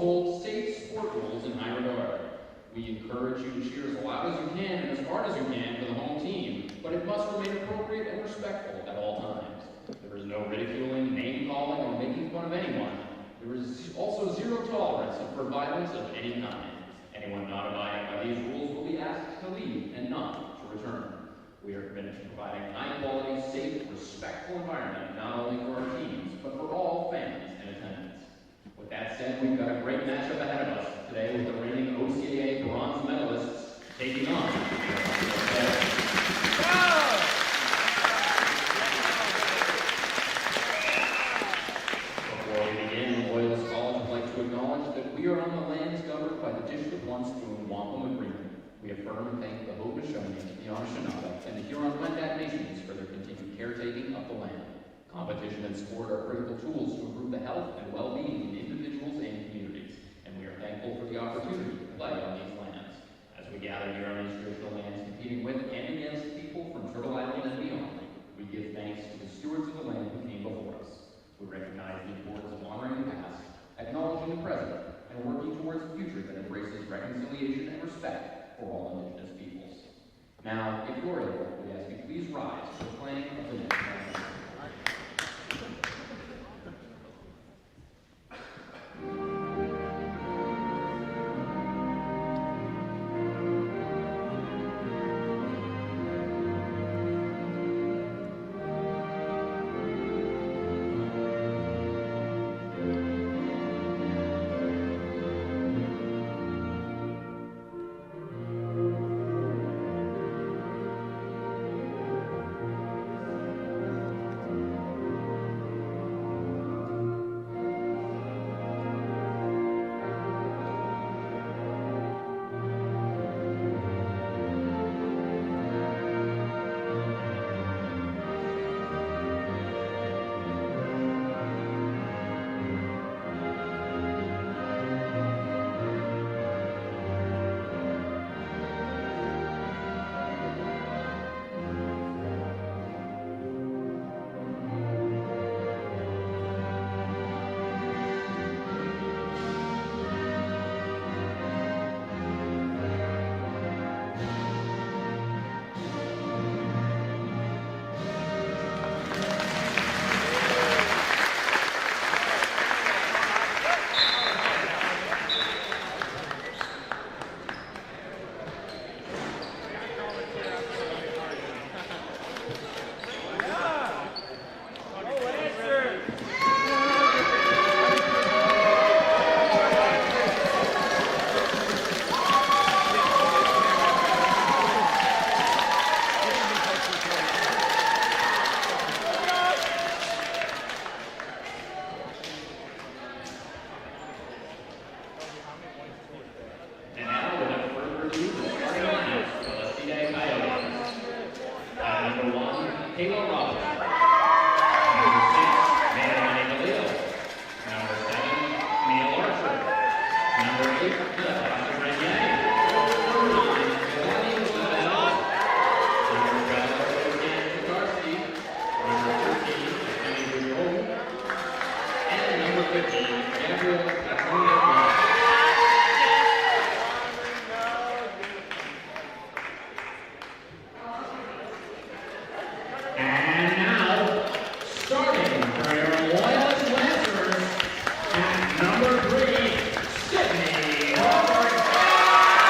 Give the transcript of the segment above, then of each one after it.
hold state sport rules in high regard. We encourage you to cheer as loud as you can and as hard as you can for the home team, but it must remain appropriate and respectful at all times. There is no ridiculing, name-calling, or making fun of anyone. There is also zero tolerance for violence of any kind. Anyone not abiding by these rules will be asked to leave and not to return. We are committed to providing high-quality, safe, respectful environment not only for our teams, but for all fans in attendance. With that said, we've got a great matchup ahead of us today with the reigning OCAA bronze medalists taking on. Before we begin, Loyalist College would like to acknowledge that we are on the lands governed by the District-Once through Wampum Agreement. We affirm and thank the Haudenosaunee, the Anishinaabe, and the Huron-Wendat nations for their continued caretaking of the land. Competition and sport are critical tools to improve the health and well-being of individuals and communities, and we are thankful for the opportunity to play on these lands. As we gather here on these traditional lands, competing with and against people from Turtle Island and beyond, we give thanks to the stewards of the land who came before us. We recognize the importance of honoring the past, acknowledging the present, and working towards a future that embraces reconciliation and respect for all Indigenous peoples. Now, if you're able, we ask you please rise for the playing of the next anthem. Number 3, Sydney Roberts.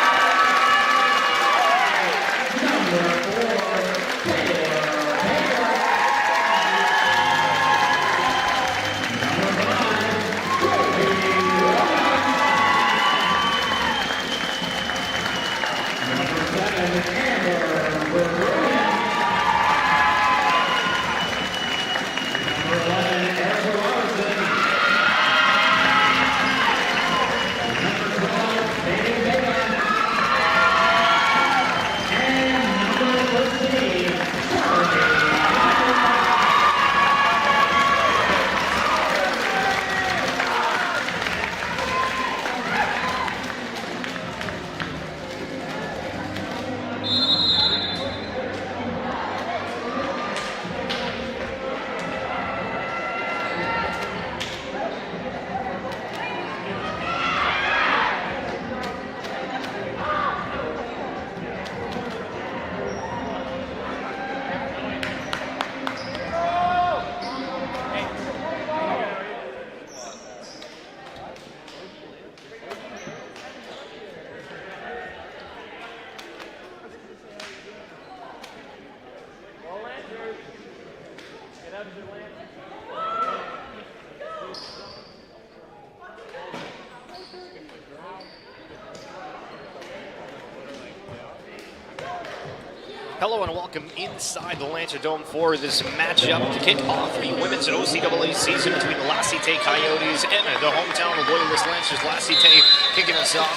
Hello and welcome inside the Lancer Dome for this matchup to kick off the women's OCAA season between the La Cite Coyotes and the hometown of Loyalist Lancers. La Cite kicking us off.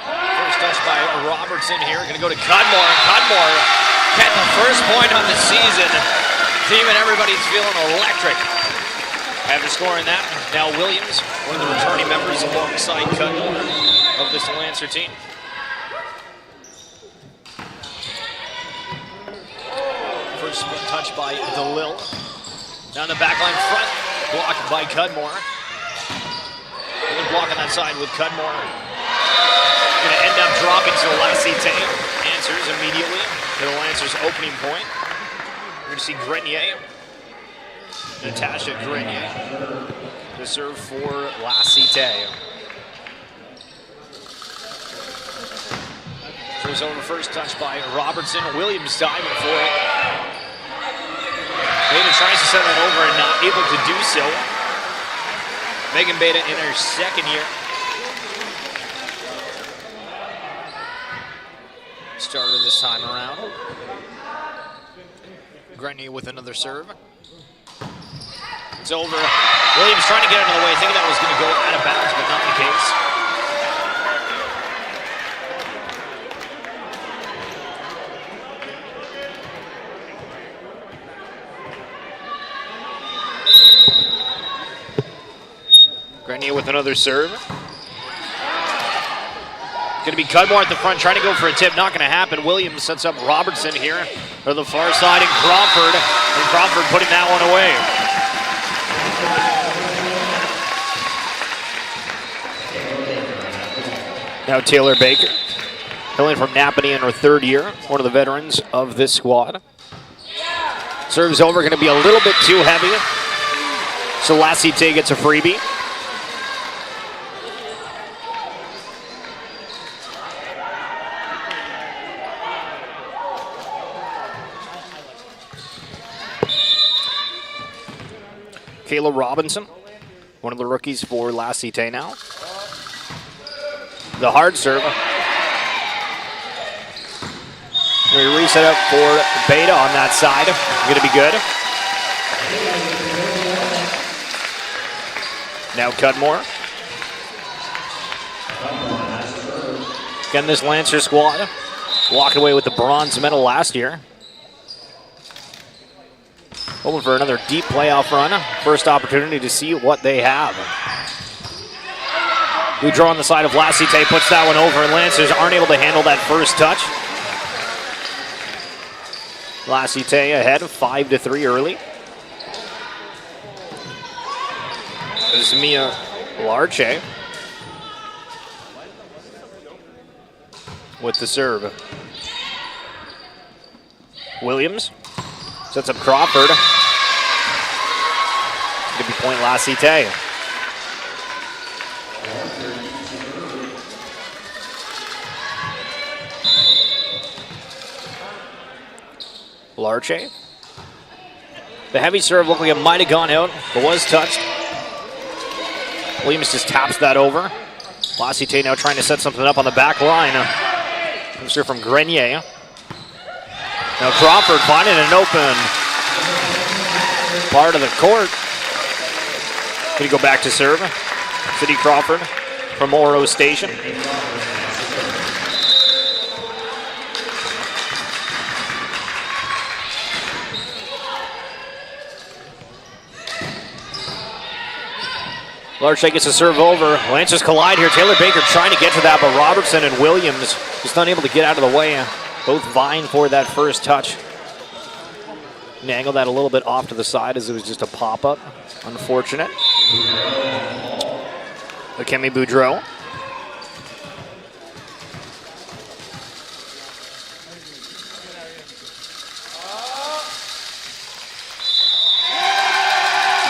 First touch by Robertson here, going to go to Cudmore. Cudmore getting the first point on the season. Team and everybody's feeling electric after scoring that. Now Williams, one of the returning members alongside Cudmore of this Lancer team. First touch by DeLille. Down the backline front, blocked by Cudmore. Good block on that side with Cudmore. Going to end up dropping, so La Cite answers immediately to the Lancers' opening point. We're going to see Grenier. Natasha Grenier to serve for La Cite. Throws over first touch by Robertson. Williams diving for it. Beta tries to send it over and not able to do so. Megan Beta in her second year. Starter this time around. Grenier with another serve. It's over. Williams trying to get out of the way, thinking that was going to go out of bounds, but not the case. Grenier with another serve. Going to be Cudmore at the front, trying to go for a tip. Not going to happen. Williams sets up Robertson here to the far side, and Crawford putting that one away. Now Taylor Baker, hailing from Napanee in her third year, one of the veterans of this squad. Serves over, going to be a little bit too heavy. So La Cite gets a freebie. Kayla Robinson, one of the rookies for La Cite now. The hard serve. We reset up for Beta on that side. Going to be good. Now Cudmore. Again, this Lancer squad walking away with the bronze medal last year. Hoping for another deep playoff run. First opportunity to see what they have. Boudreau on the side of La Cite puts that one over, and Lancers aren't able to handle that first touch. La Cite ahead of 5-3 early. This is Mia Larche with the serve. Williams sets up Crawford. Going to be point La Cite. Larche. The heavy serve looked like it might have gone out, but was touched. Williams just taps that over. La Cite now trying to set something up on the back line. Comes here from Grenier. Now Crawford finding an open part of the court. Going to go back to serve. City Crawford from Oro Station. Larche gets a serve over. Lancers collide here. Taylor Baker trying to get to that, but Robertson and Williams just unable to get out of the way. Both vying for that first touch. Angled that a little bit off to the side as it was just a pop-up. Unfortunate. Akemi Boudreau.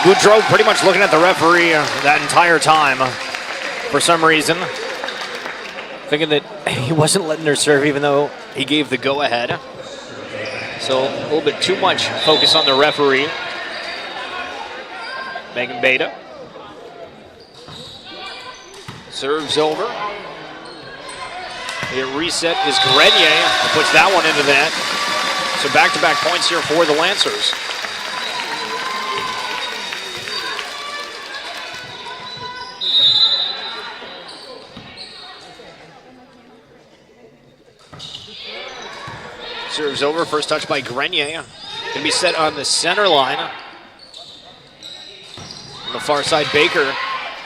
Boudreau pretty much looking at the referee that entire time for some reason. Thinking that he wasn't letting her serve even though he gave the go-ahead. So a little bit too much focus on the referee. Megan Beta. Serves over. The reset is Grenier, and puts that one into the net. So back-to-back points here for the Lancers. Serves over, first touch by Grenier. Gonna be set on the center line. On the far side, Baker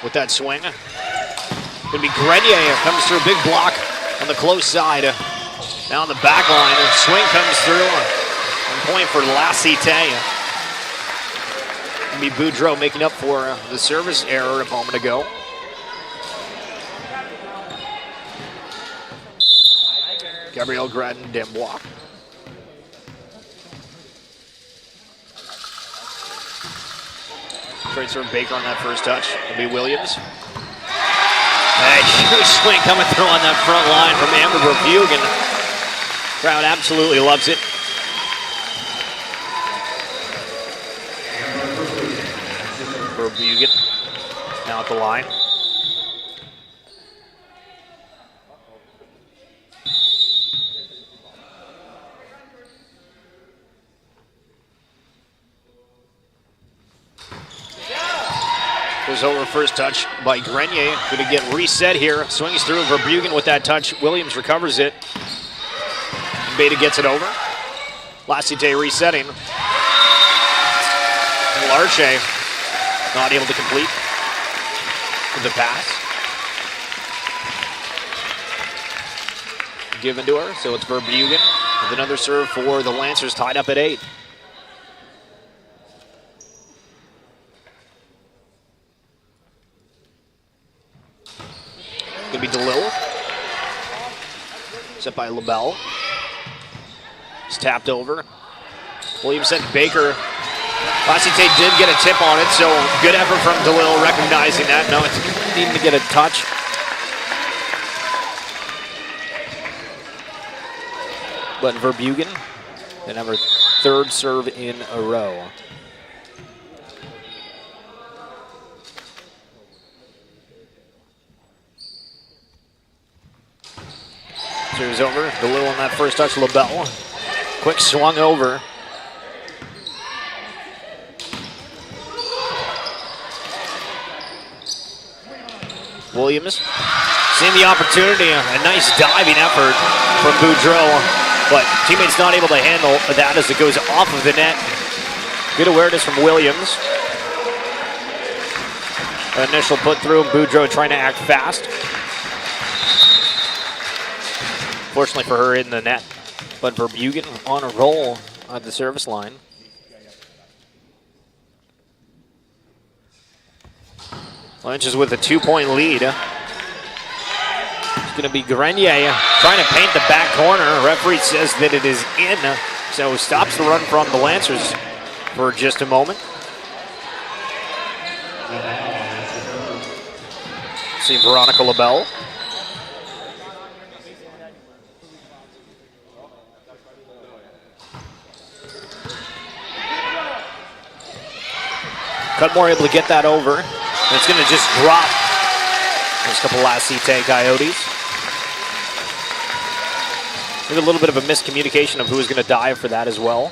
with that swing. Gonna be Grenier, comes through a big block on the close side. Now on the back line, and swing comes through. On point for La Cite. Gonna be Boudreau making up for the service error a moment ago. Gabriel Gradin-Dembois. Straight serve Baker on that first touch. It'll be Williams. A huge swing coming through on that front line from Amber Verbugen. Crowd absolutely loves it. Verbugen now at the line. Goes over first touch by Grenier. Going to get reset here. Swings through Verbugen with that touch. Williams recovers it. Beta gets it over. La Cite resetting. Larche not able to complete the pass. Given to her, so it's Verbugen with another serve for the Lancers, tied up at 8. Gonna be DeLille. Set by LaBelle. It's tapped over. Williams sent Baker. La Cite did get a tip on it, so good effort from DeLille recognizing that. No, it's needing to get a touch. But Verbugen, and have her third serve in a row. Serves over, DeLille on that first touch, LaBelle. Quick swung over. Williams seeing the opportunity, a nice diving effort from Boudreau, but teammates not able to handle that as it goes off of the net. Good awareness from Williams. Initial put through, Boudreau trying to act fast. Fortunately for her in the net, but Verbugen on a roll at the service line. Lynch with a 2-point lead. It's going to be Grenier trying to paint the back corner. Referee says that it is in, so stops the run from the Lancers for just a moment. See Veronica LaBelle. Cudmore able to get that over. And it's going to just drop. There's a couple La Cite Coyotes. Maybe a little bit of a miscommunication of who was going to dive for that as well.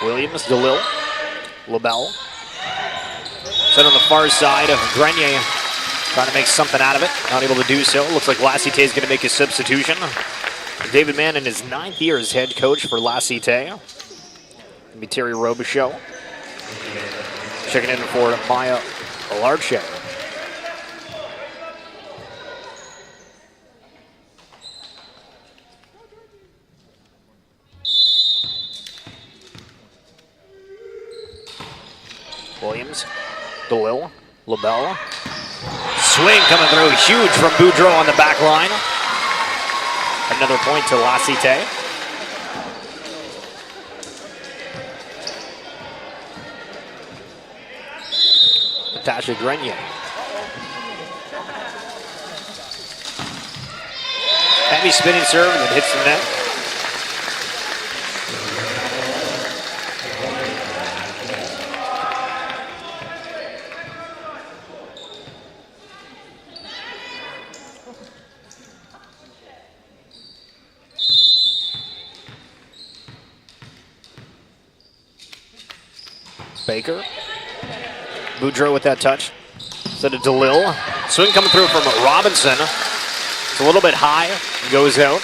Williams, DeLille, LaBelle. Set on the far side of Grenier. Trying to make something out of it. Not able to do so. Looks like La Cite is going to make a substitution. David Mann in his 9th year as head coach for La Cite. It'll be Terry Robichaud. Checking in for Maya Larche. Williams, DeLille, LaBelle. Swing coming through, huge from Boudreau on the back line. Another point to La Cite. Natasha Grenier. Heavy spinning serve that hits the net. Baker. Boudreau with that touch. Instead of DeLille. Swing coming through from Robinson. It's a little bit high. Goes out.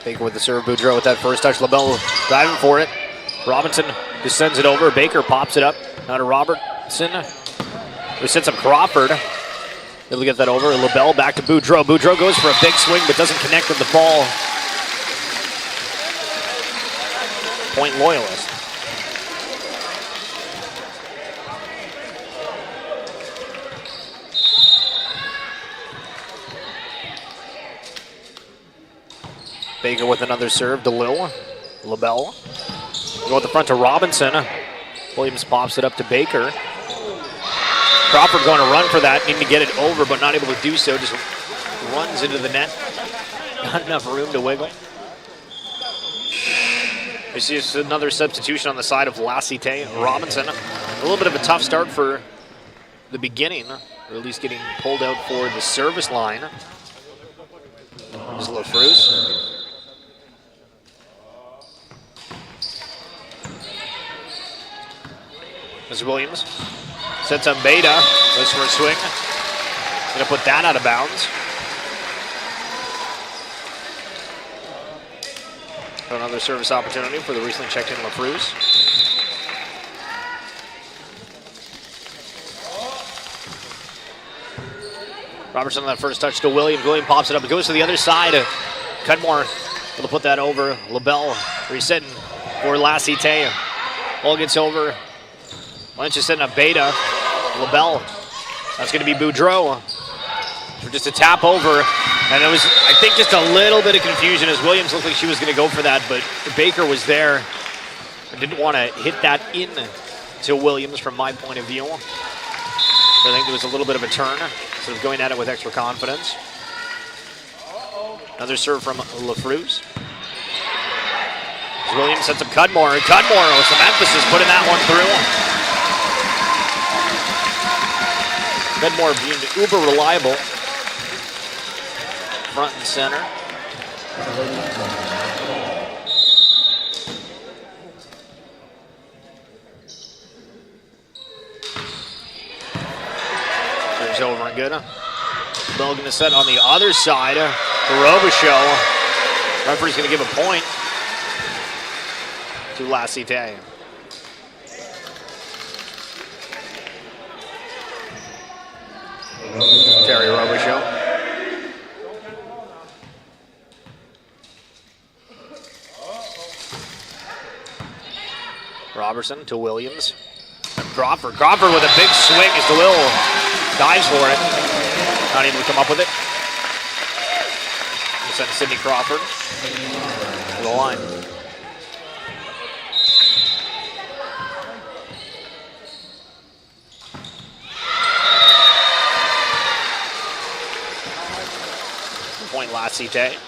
Baker with the serve. Boudreau with that first touch. LaBelle driving for it. Robinson just sends it over. Baker pops it up. Now to Robertson. Who sets up Crawford. Able to get that over. LaBelle back to Boudreau. Boudreau goes for a big swing but doesn't connect with the ball. Point Loyalist. Baker with another serve. DeLille. LaBelle. Go at the front to Robinson. Williams pops it up to Baker. Crawford going to run for that, needing to get it over, but not able to do so. Just runs into the net. Not enough room to wiggle. We see another substitution on the side of Cite. Robinson. A little bit of a tough start for the beginning, or at least getting pulled out for the service line. There's Lafruz. As Williams sets up Beta, goes for a swing. Gonna put that out of bounds. Another service opportunity for the recently checked in Lafruz. Robertson on that first touch to Williams. Williams pops it up. It goes to the other side. Cudmore will put that over. LaBelle resetting for Cite. Ball gets over. Lynch is setting up Beta. LaBelle. That's going to be Boudreau. For just a tap over. And it was, I think, just a little bit of confusion as Williams looked like she was going to go for that, but Baker was there. I didn't want to hit that in to Williams from my point of view. So I think there was a little bit of a turn, sort of going at it with extra confidence. Another serve from Lafruz. As Williams sets up Cudmore. And Cudmore with some emphasis putting that one through. Cudmore being uber reliable. Front and center. Serves over and good. Bell going to set on the other side for Robichaux. Referee's going to give a point to Cite. Terry Robichaux. Robertson to Williams. Crawford. Crawford with a big swing as DeLille dives for it. Not able to come up with it. We'll send Sidney Crawford to the line. Point Cite.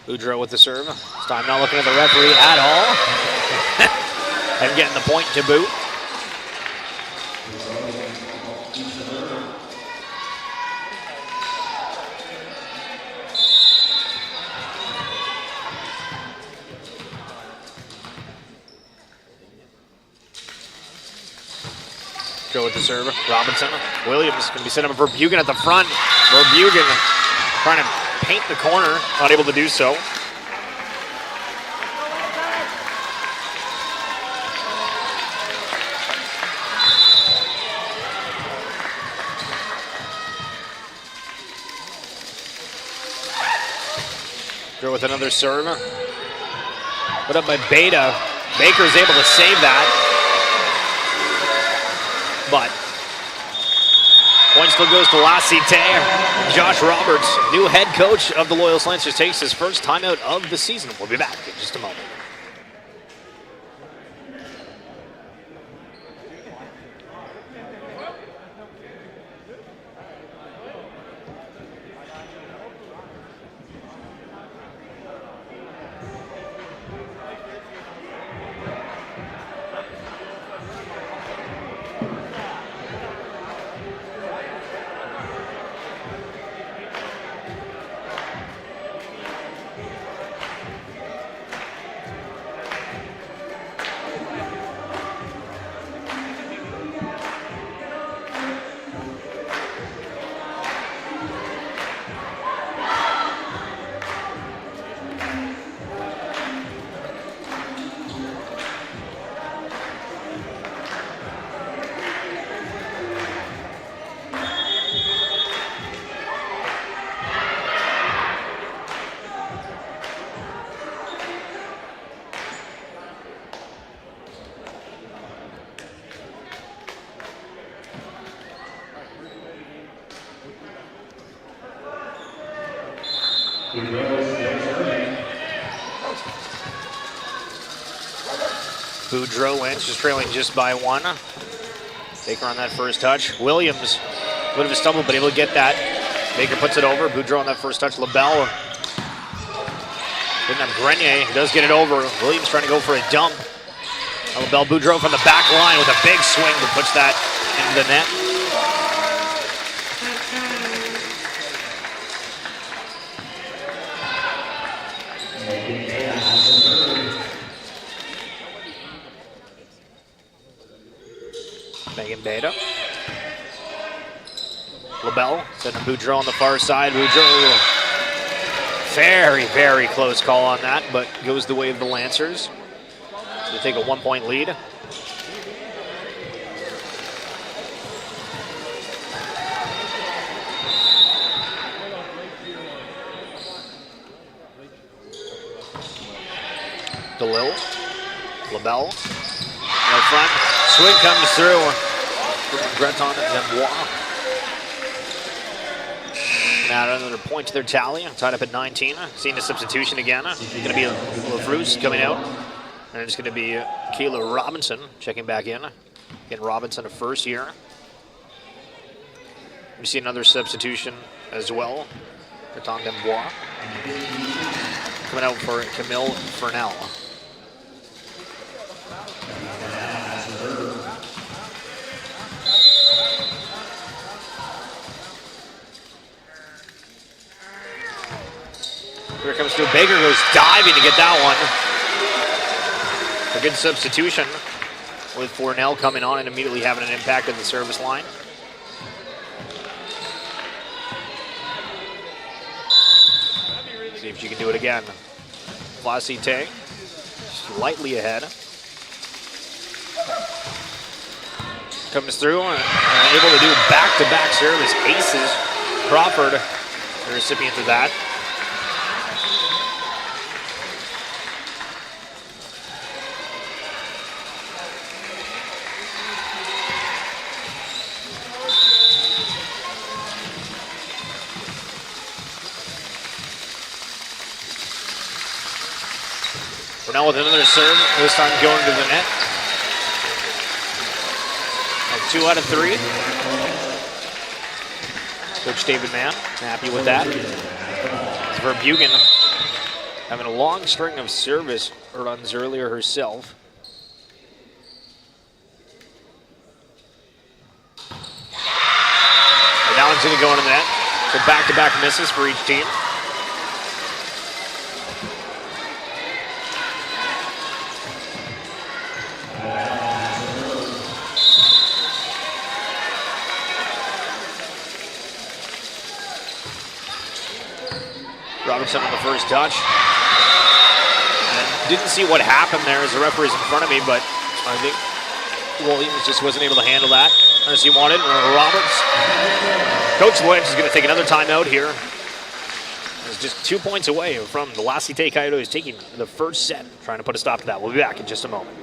Boudreau with the serve. This time not looking at the referee at all. And getting the point to boot. Go with the serve. Robinson. Williams going to be setting up for Bugan at the front. Bugan trying to paint the corner, not able to do so. Go with another serve. Put up by Beta. Baker's able to save that. But point still goes to Cite. Josh Roberts, new head coach of the Loyalist Lancers, takes his first timeout of the season. We'll be back in just a moment. Boudreau Lynch is trailing just by 1. Baker on that first touch. Williams, a bit of a stumble, but able to get that. Baker puts it over. Boudreau on that first touch. LaBelle. Didn't have Grenier. He does get it over. Williams trying to go for a dump. LaBelle Boudreau from the back line with a big swing, but puts that into the net. Megan Beta. LaBelle sending Boudreau on the far side. Boudreau, very, very close call on that, but goes the way of the Lancers. So they take a 1-point lead. DeLille, LaBelle, out front, swing comes through. Breton and Dembois. Now another point to their tally, tied up at 19. Seeing a substitution again. It's going to be LaFruse coming out. And it's going to be Kayla Robinson checking back in. Again, Robinson a first here. We see another substitution as well. Breton Dembois. Coming out for Camille Fernell. Here comes through. Baker goes diving to get that one. A good substitution with Fornell coming on and immediately having an impact at the service line. See if she can do it again. Cite slightly ahead. Comes through and able to do back-to-back service aces. Crawford, the recipient of that. Now with another serve, this time going to the net. And 2 out of 3. Coach David Mann, happy with that. Verbugen having a long string of service runs earlier herself. And now it's going to go into the net. So back-to-back misses for each team. Robinson on the first touch. And didn't see what happened there as the referee's in front of me, but I think Williams just wasn't able to handle that as he wanted. Roberts. Coach Lynch is going to take another timeout here. It's just 2 points away from the Cite Coyotes taking the first set, trying to put a stop to that. We'll be back in just a moment.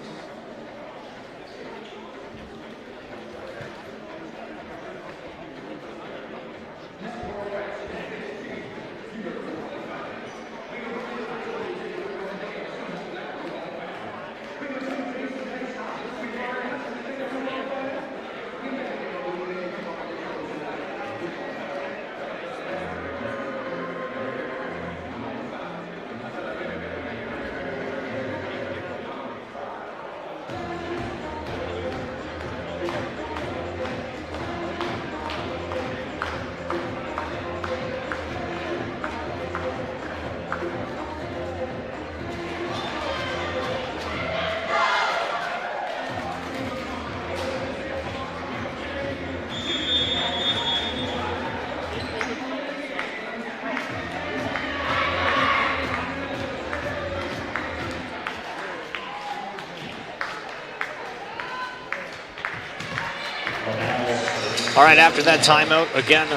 All right, after that timeout, again,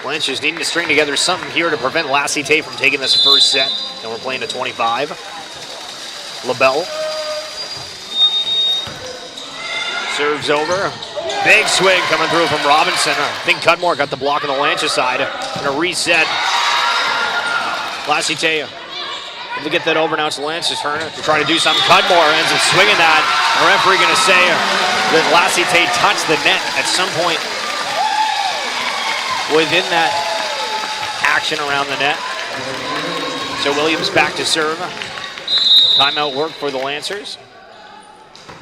Lynch is needing to string together something here to prevent Cite from taking this first set. And we're playing to 25. LaBelle. Serves over. Big swing coming through from Robinson. I think Cudmore got the block on the Lancha side. And a reset. Cite able to get that over. Now it's Lance's turn to try to do something. Cudmore ends up swinging that. The referee going to say that Cite touched the net at some point within that action around the net. So Williams back to serve. Timeout work for the Lancers.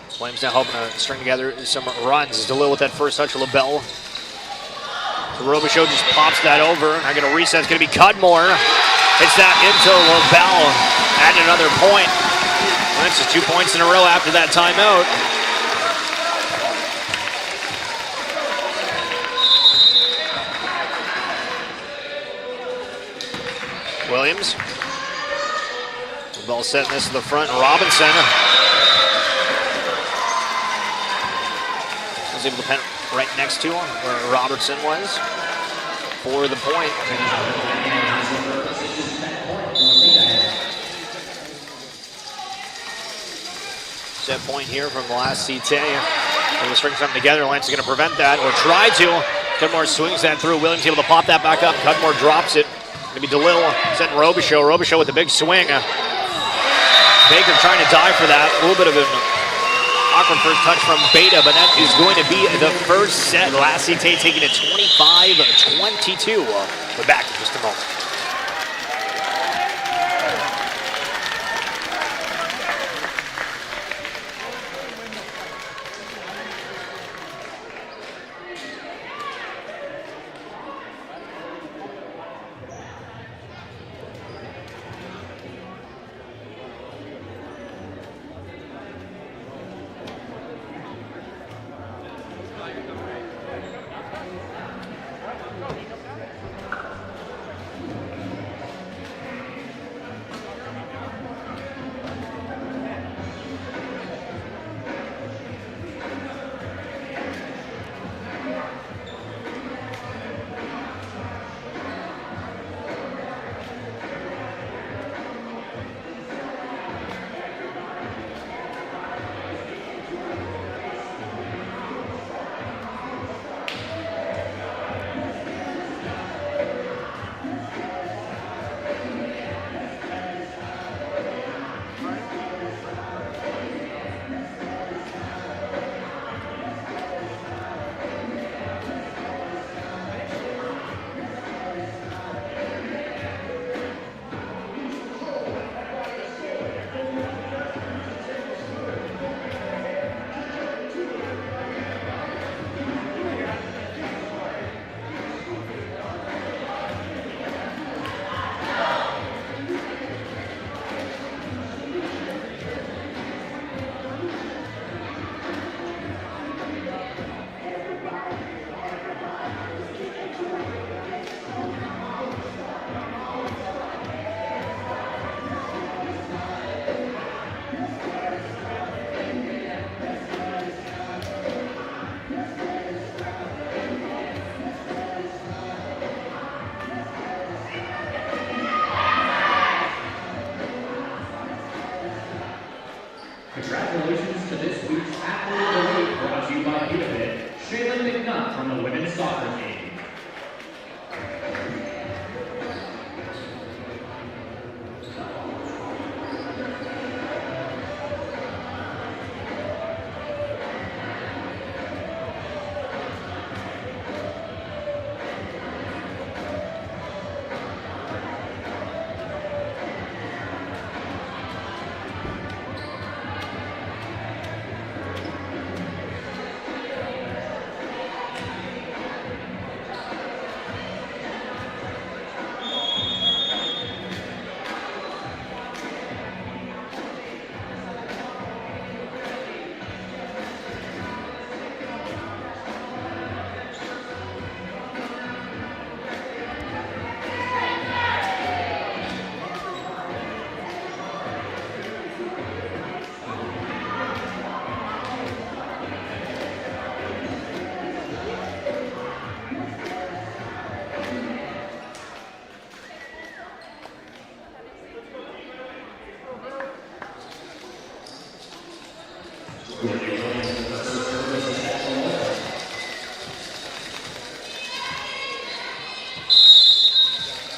Flames now helping to string together some runs. DeLille with that first touch of LaBelle. So Robichaud just pops that over. Now going to reset. It's going to be Cudmore. Hits that into LaBelle. Add another point. That's just 2 points in a row after that timeout. Williams. LaBelle setting this to the front. Robinson was able to pen right next to him where Robertson was for the point. Set point here from Cite. Able to string something together. Lance is going to prevent that, or try to. Cudmore swings that through. Williams able to pop that back up. Cudmore drops it. Going to be DeLille setting Robichaud. Robichaud with the big swing. Baker trying to dive for that. A little bit of an awkward first touch from Beta, but that is going to be the first set. Cite taking it 25-22. We're back in just a moment.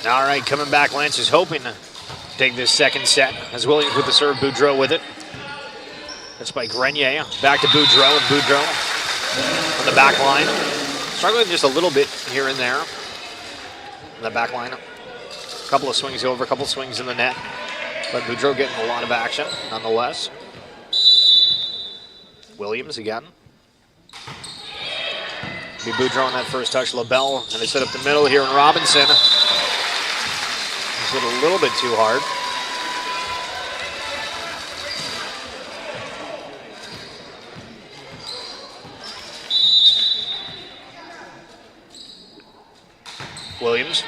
All right, coming back, Lance is hoping to take this second set as Williams with the serve, Boudreau with it. That's by Grenier. Back to Boudreau, and Boudreau on the back line. Struggling just a little bit here and there in the back line. A couple of swings over, a couple of swings in the net. But Boudreau getting a lot of action nonetheless. Williams again. Be Boudreau on that first touch. LaBelle, and they set up the middle here in Robinson. He's hit a little bit too hard. Williams,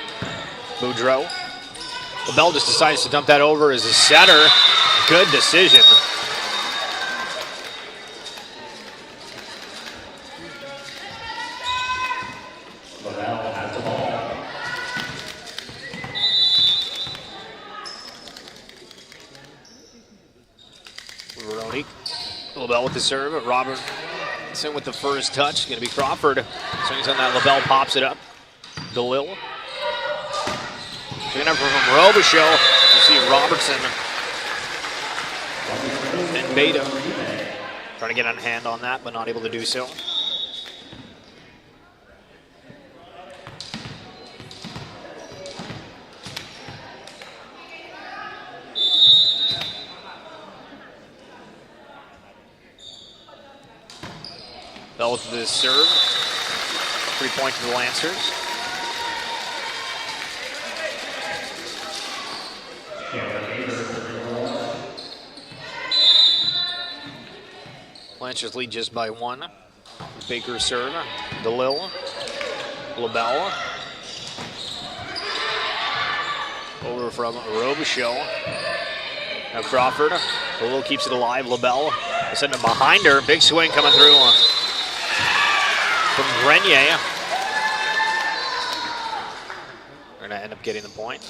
Boudreau. LaBelle just decides to dump that over as a setter. Good decision. LaBelle has the ball. Veronique. LaBelle with the serve. Robertson with the first touch. Going to be Crawford. Swings on that. LaBelle pops it up. DeLille. Swinging up from Robichaud. You see Robertson and Beta trying to get on hand on that, but not able to do so. Bell with the serve. 3-point to the Lancers. Lancers lead just by 1. Baker serve. DeLille. LaBelle. Over from Robichaud. Now Crawford. DeLille keeps it alive. LaBelle sending it behind her. Big swing coming through from Grenier. They're going to end up getting the point.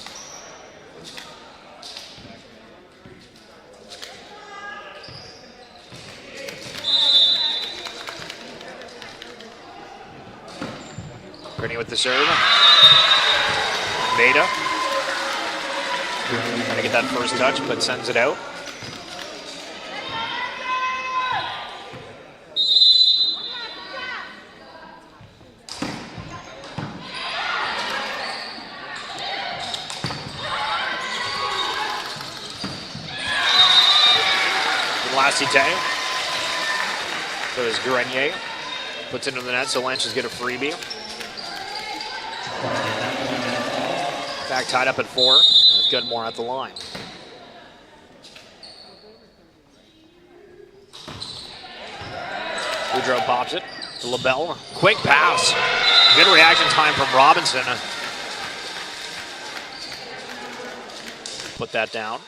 Grenier with the serve. Beta. Trying to get that first touch, but sends it out. Cite. So is Grenier. Puts it into the net, so Lancers get a freebie. Back tied up at 4. That's Goodmore at the line. Boudreau pops it to LaBelle. Quick pass. Good reaction time from Robinson. Put that down.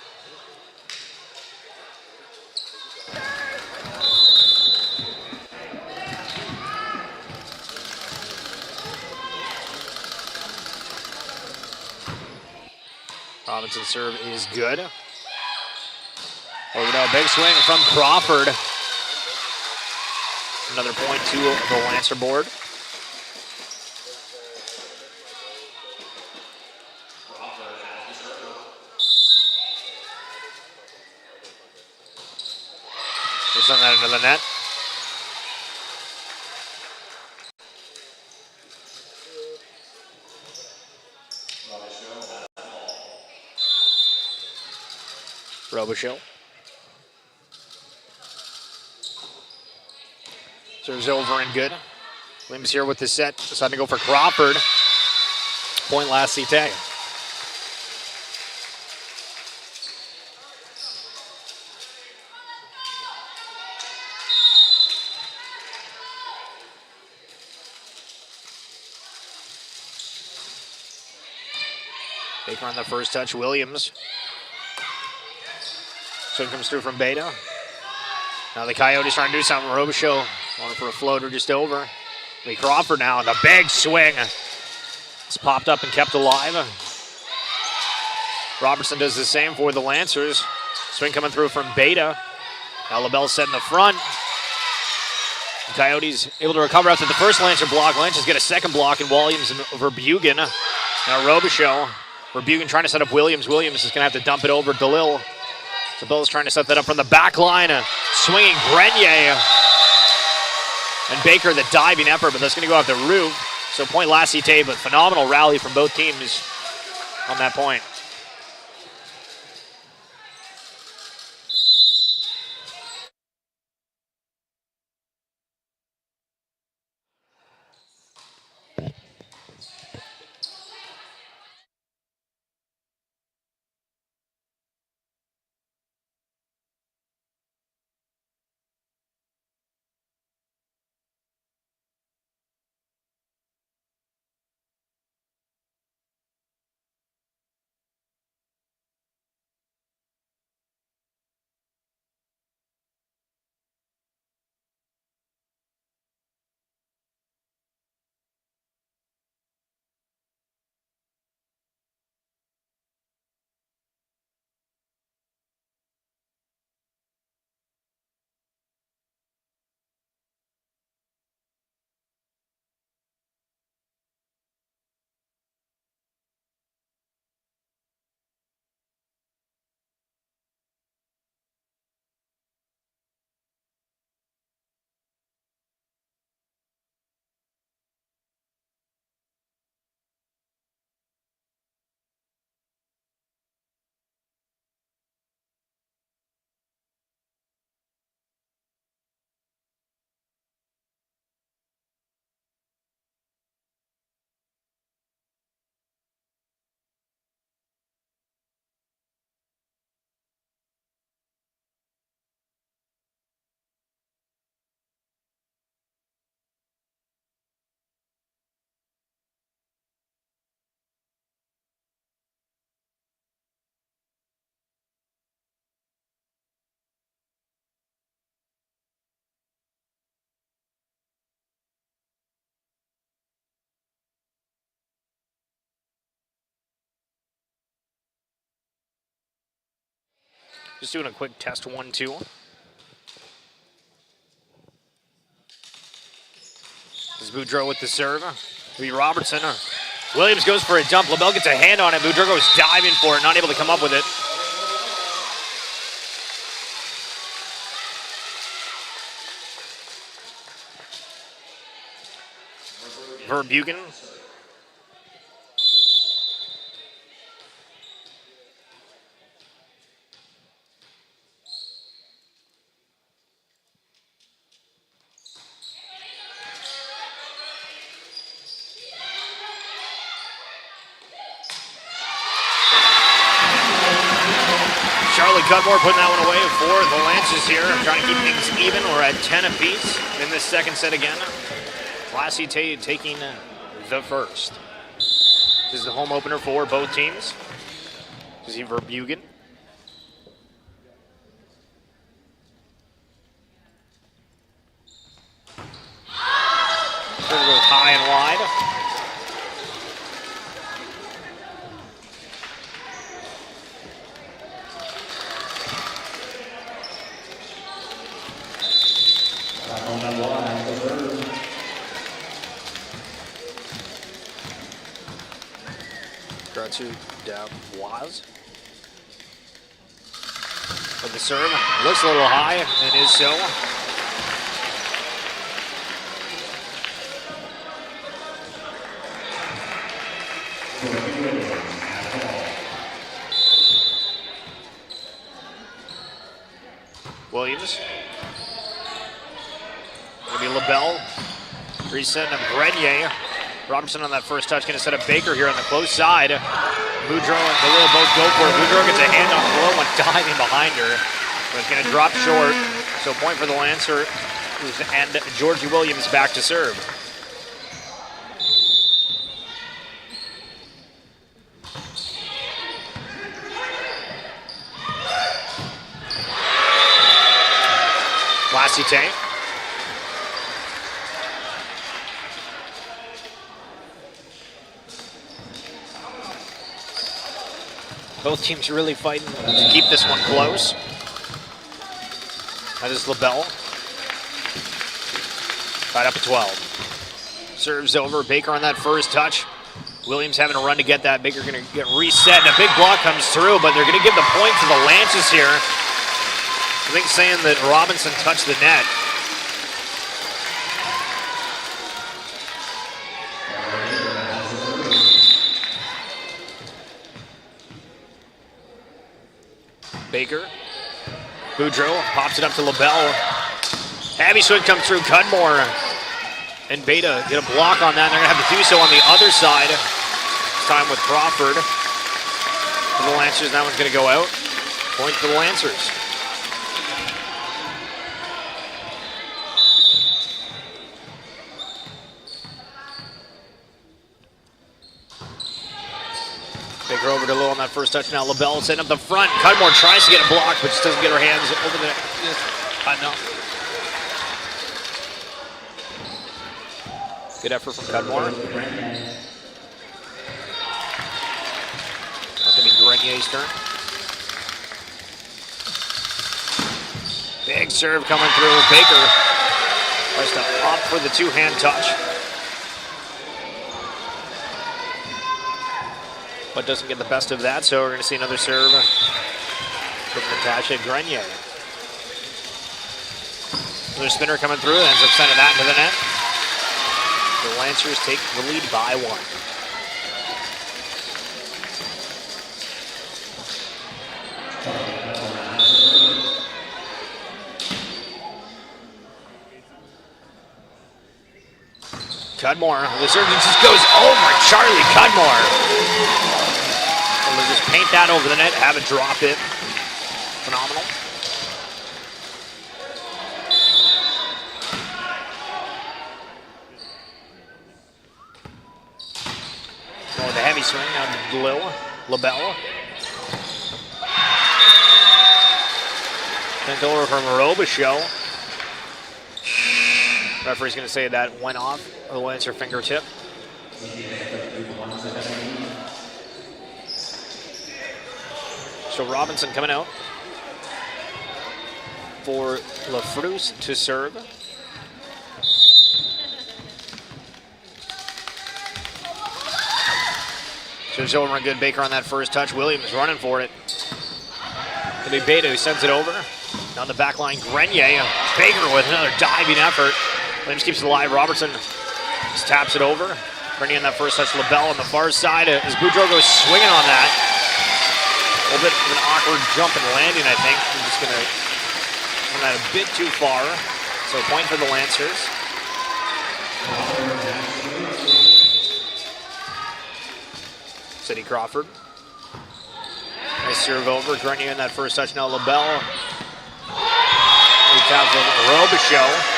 Robinson's serve is good. Over now, big swing from Crawford. Another point to the Lancer board. They send that into the net. Robichaud. Serves over and good. Williams here with the set. Deciding to go for Crawford. Point last Cite. Baker on the first touch. Williams. Swing comes through from Beta. Now the Coyotes trying to do something. Robichaud going for a floater just over. Lee Crawford now and the big swing. It's popped up and kept alive. Robertson does the same for the Lancers. Swing coming through from Beta. Now LaBelle set in the front. The Coyotes able to recover after the first Lancer block. Lancers get a second block in Williams and over Bugan. Now Robichaud Verbugen trying to set up Williams. Williams is going to have to dump it over DeLille. DeLille's trying to set that up from the back line. Swinging Grenier. And Baker the diving effort, but that's going to go off the roof. So point La Cite, but phenomenal rally from both teams on that point. Just doing a quick test 1-2. This is Boudreau with the serve. It'll be Robertson. Williams goes for a dump. LaBelle gets a hand on it. Boudreau goes diving for it, not able to come up with it. Verbugen. Charlie Cudmore putting that one away for the Lances here. Trying to keep things even. We're at 10 apiece in this second set again. La Cite taking the first. This is the home opener for both teams. This is Verbugen. Serve goes high and wide. To Davoise. But the serve looks a little high and is so. Williams. It'll be LaBelle. Reset of Grenier. Robertson on that first touch, going to set up Baker here on the close side. Boudreau and DeLille both go for it. Boudreau gets a hand on DeLille, went diving behind her. But it's going to drop short. So point for the Lancers and Georgie Williams back to serve. La Cite. Both teams really fighting to keep this one close. That is LaBelle. Tied up at 12. Serves over. Baker on that first touch. Williams having a run to get that. Baker going to get reset, and a big block comes through, but they're going to give the point to the Lancers here. I think saying that Robinson touched the net. Baker. Boudreau pops it up to LaBelle. Heavy swing comes through. Cudmore and Beta get a block on that. They're going to have to do so on the other side. This time with Crawford. For the Lancers, that one's going to go out. Point for the Lancers. Baker over to Low on that first touch now. LaBelle setting up the front. Cudmore tries to get a block, but just doesn't get her hands over the no. Good effort from Cudmore. That's going to be Grenier's turn. Big serve coming through. Baker tries to opt for the two-hand touch, but doesn't get the best of that, so we're going to see another serve from Natasha Grenier. Another spinner coming through, ends up sending that into the net. The Lancers take the lead by 1. Cudmore, the serve just goes over Charlie Cudmore. They'll just paint that over the net, have it drop in. Phenomenal. Going with a heavy swing now, LaBelle. Sent over from Robichaud. Referee's going to say that went off the Lancer fingertip. So Robinson coming out for Lafruz to serve. Serves over and good. Baker on that first touch. Williams running for it. It'll be Beta who sends it over. Down the back line, Grenier. Baker with another diving effort. Williams keeps it alive. Robertson just taps it over. Grenier on that first touch. LaBelle on the far side as Boudreau goes swinging on that. A little bit of an awkward jump and landing, I think. I'm just going to run that a bit too far. So a point for the Lancers. City Crawford. Nice serve over. Grenier in that first touch. Now LaBelle. He taps over Robichaud.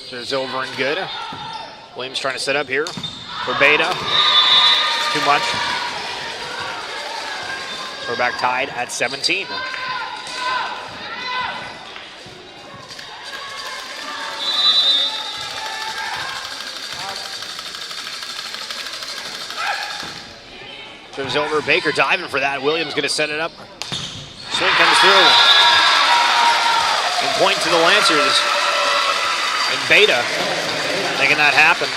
Serves over and good. Williams trying to set up here for Beta. It's too much. We're back tied at 17. Serves over. Baker diving for that. Williams going to set it up. Swing comes through. And point to the Lancers. And Beta making that happen.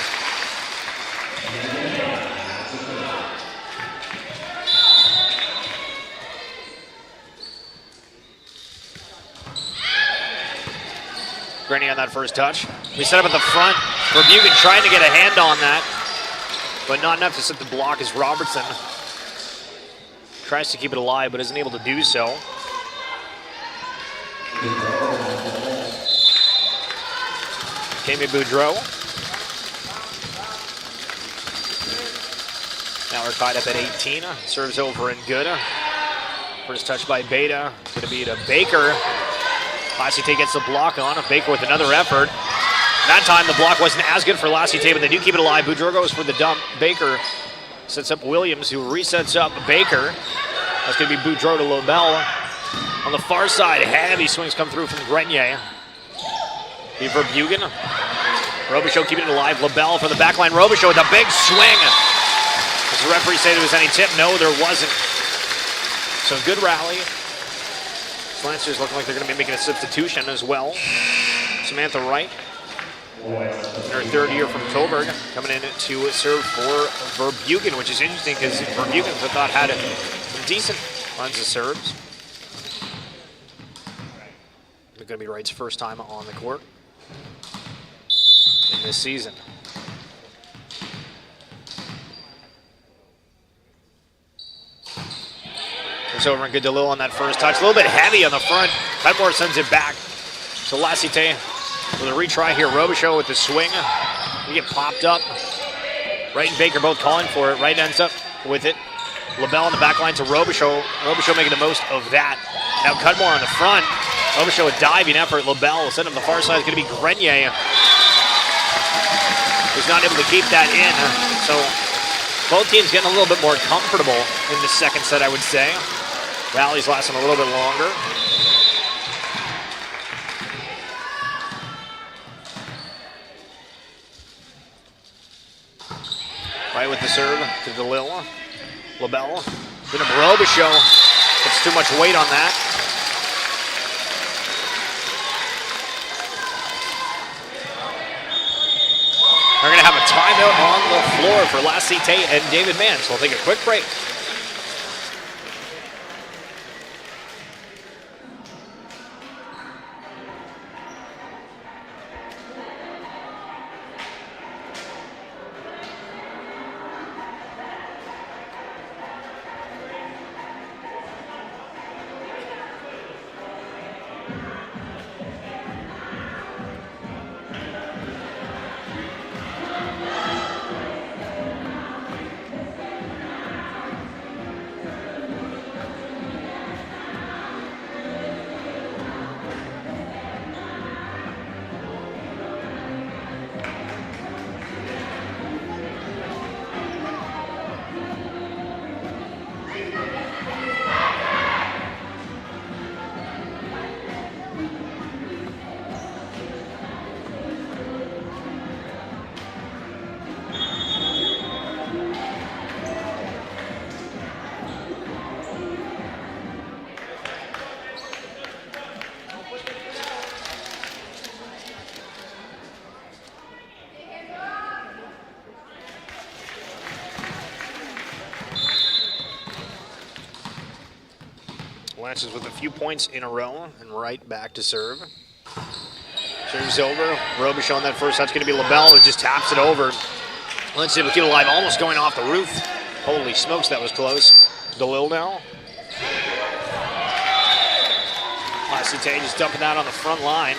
Grenier on that first touch. We set up at the front. Verbugen trying to get a hand on that, but not enough to set the block as Robertson tries to keep it alive, but isn't able to do so. Jamie Boudreau. Now we're tied up at 18. Serves over and good. First touch by Beta. Going to be to Baker. Lassite gets the block on. Baker with another effort. That time the block wasn't as good for Lassite, but they do keep it alive. Boudreau goes for the dump. Baker sets up Williams, who resets up Baker. That's going to be Boudreau to LaBelle. On the far side, heavy swings come through from Grenier. Verbugen. Robichaud keeping it alive. LaBelle from the back line. Robichaud with a big swing. Does the referee say there was any tip? No, there wasn't. So good rally. Lancers looking like they're going to be making a substitution as well. Samantha Wright, in her third year from Coburg, coming in to serve for Verbugen, which is interesting because Verbugen, I thought, had some decent runs of serves. It's going to be Wright's first time on the court in this season. It's over and good to Lil on that first touch. A little bit heavy on the front. Cudmore sends it back to Lassite with a retry here. Robichaud with the swing. We get popped up. Wright and Baker both calling for it. Wright ends up with it. LaBelle on the back line to Robichaud. Robichaud making the most of that. Now Cudmore on the front. Robichaud a diving effort. LaBelle will send him the far side. It's going to be Grenier, who's not able to keep that in. So both teams getting a little bit more comfortable in the second set, I would say. Rally's lasting a little bit longer. Right with the serve to DeLille. LaBelle. Then Robichaud puts too much weight on that. We're going to have a timeout on the floor for Lassite and David Mann. So we'll take a quick break. Lancers with a few points in a row and right back to serve. Serves over. Robichaud on that first touch going to be LaBelle, who just taps it over. Lancers able to keep it alive, almost going off the roof. Holy smokes, that was close. DeLille now. Lassite just dumping that on the front line.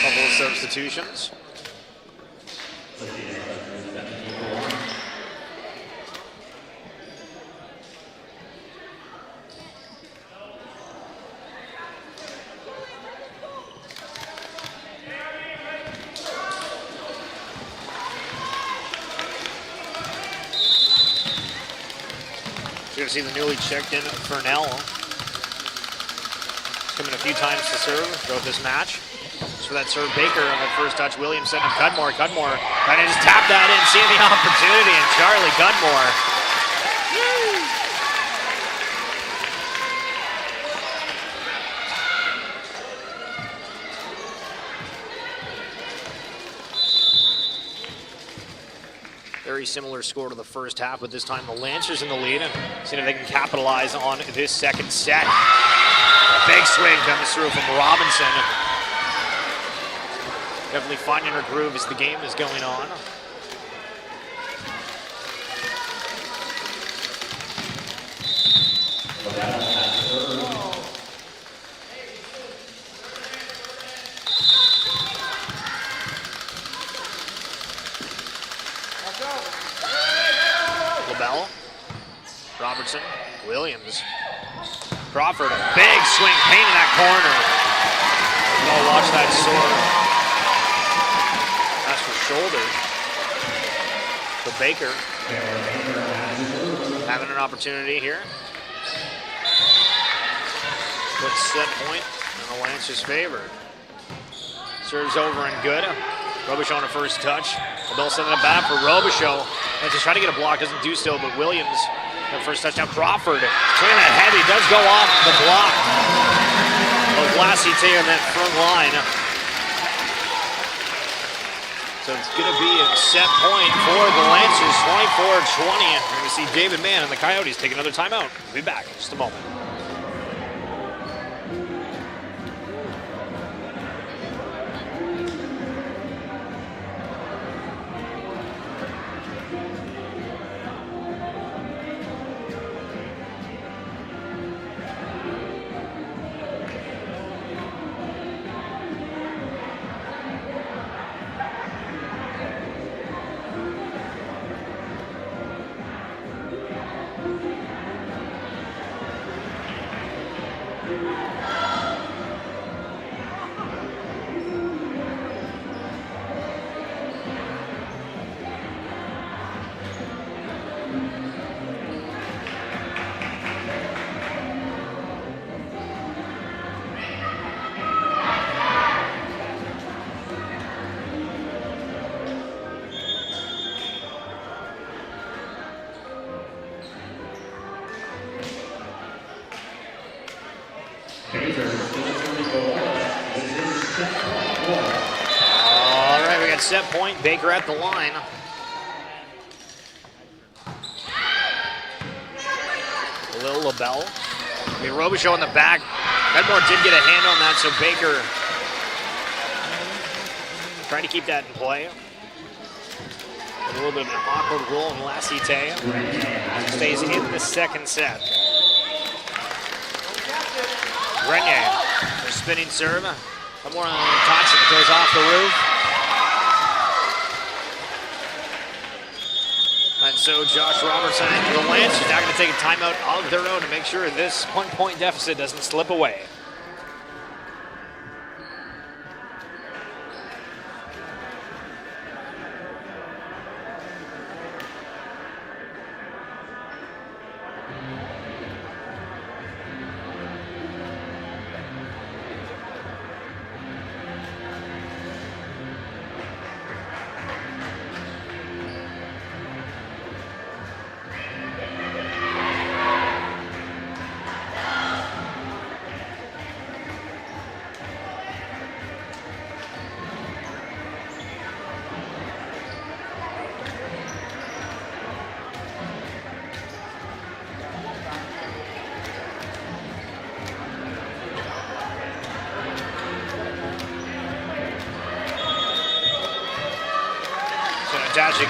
Couple of substitutions. You're going to see the newly checked in Fernell. Coming a few times to serve throughout this match. Just for that serve, Baker on that first touch. Williams sending him Cudmore. Cudmore trying to just tap that in, seeing the opportunity, and Charlie Cudmore. Very similar score to the first half, but this time the Lancers in the lead, and seeing if they can capitalize on this second set. A big swing comes through from Robinson. Definitely finding her groove as the game is going on. LaBelle, Robertson, Williams, Crawford, a big swing, pain in that corner. Oh, watch that sword. That's for shoulder. For Baker, having an opportunity here. Good set point in the Lancers' favor. Serves over and good. Robichaud on a first touch. Bell sending it back for Robichaud. And just trying to get a block, doesn't do so, but Williams, that first touch. Now Crawford, swinging that heavy, does go off the block of Cite on that front line. So it's going to be a set point for the Lancers, 24-20. And we see David Mann and the Coyotes take another timeout. We'll be back in just a moment. Set point, Baker at the line. Lil LaBelle. Robichaud in the back. Cudmore did get a hand on that, so Baker trying to keep that in play. A little bit of an awkward roll in Cite. Stays in the second set. Grenier, their spinning serve. Cudmore on the touch, and it goes off the roof. And so Josh Robertson and the Lancers now going to take a timeout of their own to make sure this one-point deficit doesn't slip away.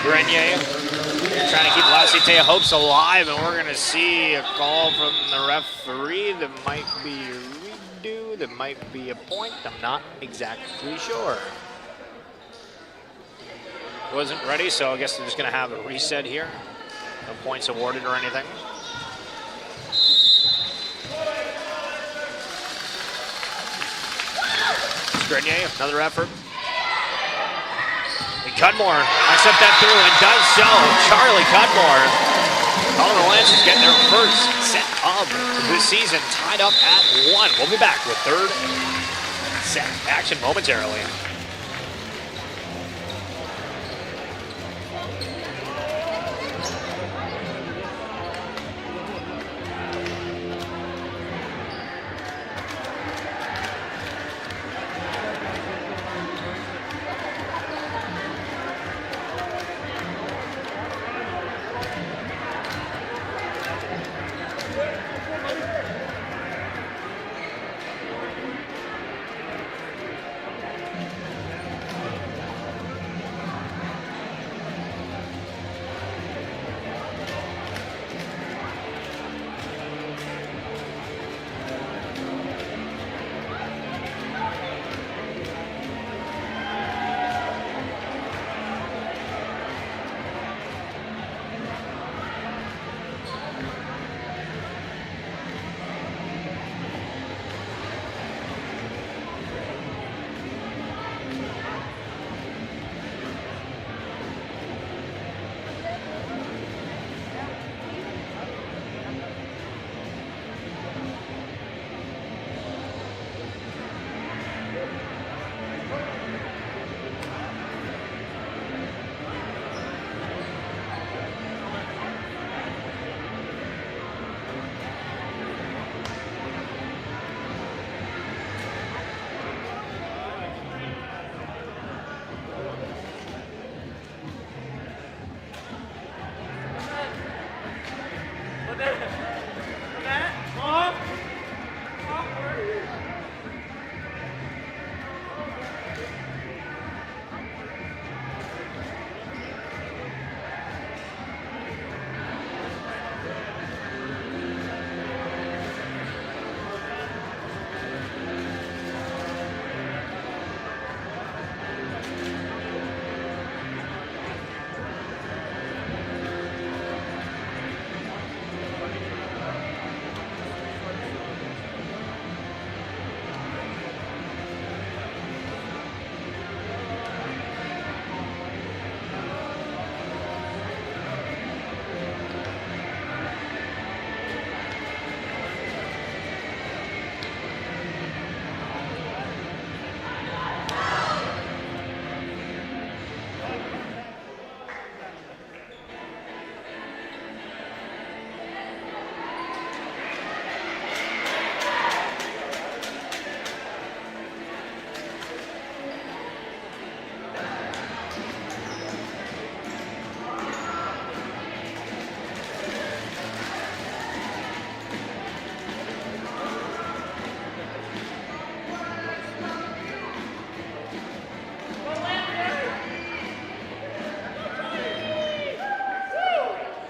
Grenier trying to keep Cite hopes alive, and we're going to see a call from the referee. That might be a redo, that might be a point. I'm not exactly sure. Wasn't ready, so I guess they're just going to have a reset here. No points awarded or anything. Grenier, another effort. Cudmore knocks up that through and does so. Charlie Cudmore. Calling the Lancers getting their first set of the season, tied up at 1. We'll be back with third set action momentarily.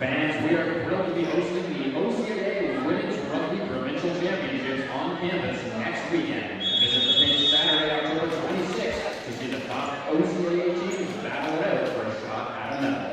Fans, we are thrilled to be hosting the OCAA Women's Rugby Provincial Championships on campus next weekend. Visit the pitch Saturday, October 26th to see the top OCAA teams battle it out for a shot at a medal.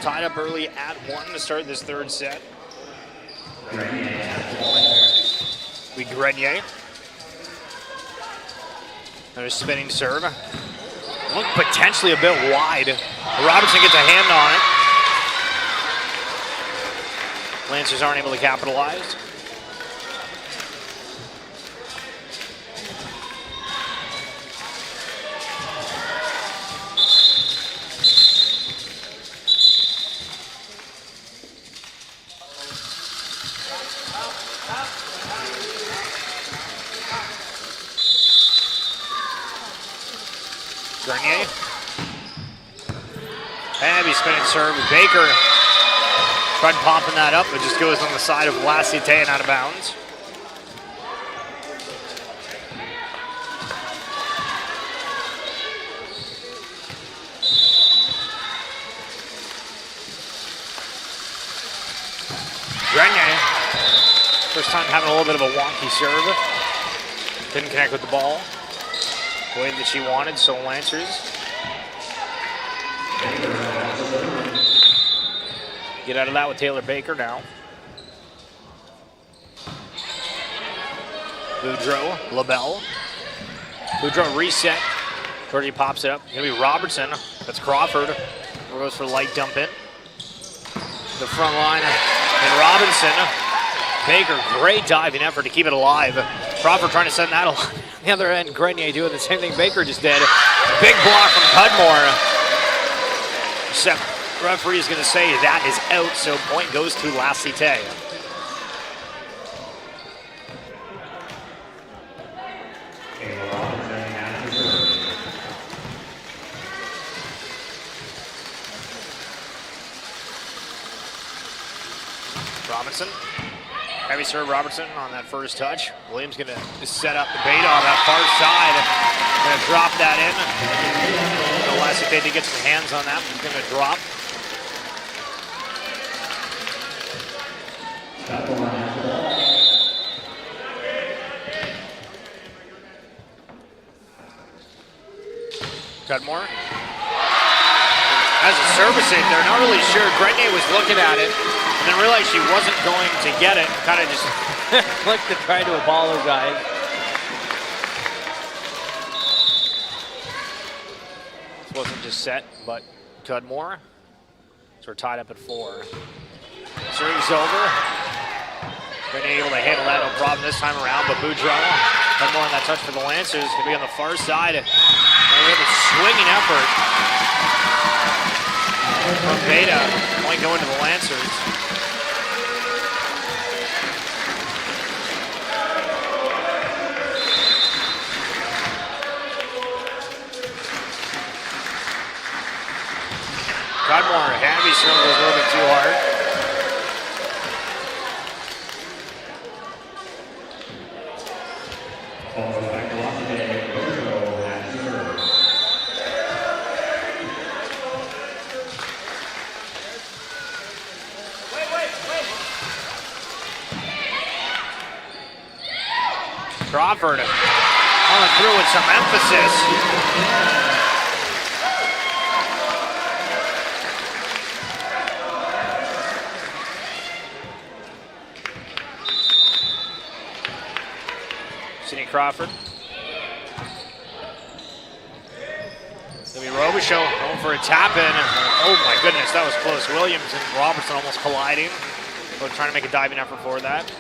Tied up early at 1 to start this third set. Grenier. Another spinning serve. Look potentially a bit wide. Robertson gets a hand on it. Lancers aren't able to capitalize. Grenier. Heavy spinning serve. Baker tried popping that up, but just goes on the side of Cite and out of bounds. Grenier. First time having a little bit of a wonky serve. Didn't connect with the ball the way that she wanted, so Lancers get out of that with Taylor Baker now. Boudreau, LaBelle. Boudreau reset. Georgie pops it up. Gonna be Robertson. That's Crawford. Goes for light dump in. The front line. And Robinson. Baker, great diving effort to keep it alive. Crawford trying to send that alive. On the other end, Grenier doing the same thing Baker just did. Big block from Cudmore. Except referee is going to say that is out, so point goes to Cite. Robinson. Heavy serve Robertson on that first touch. Williams gonna set up the bait on that far side. Gonna drop that in. The last if they did get some hands on that, he's gonna drop. Cudmore. As a service save, they're not really sure. Grenier was looking at it and then realized she wasn't going to get it. Kind of just clicked to try to apologize. This wasn't just set, but Cudmore. So we're tied up at 4. Serve's over. Grenier able to handle that, no problem this time around, but Boudreau, Cudmore on that touch for the Lancers. Gonna be on the far side. we have a swinging effort from Beta. Point going to the Lancers. Cudmore, heavy serve goes a little bit too hard. Crawford on through with some emphasis. Sidney Crawford. It's gonna be Robichaud going for a tap in. Oh my goodness, that was close. Williams and Robertson almost colliding. Both trying to make a diving effort for that.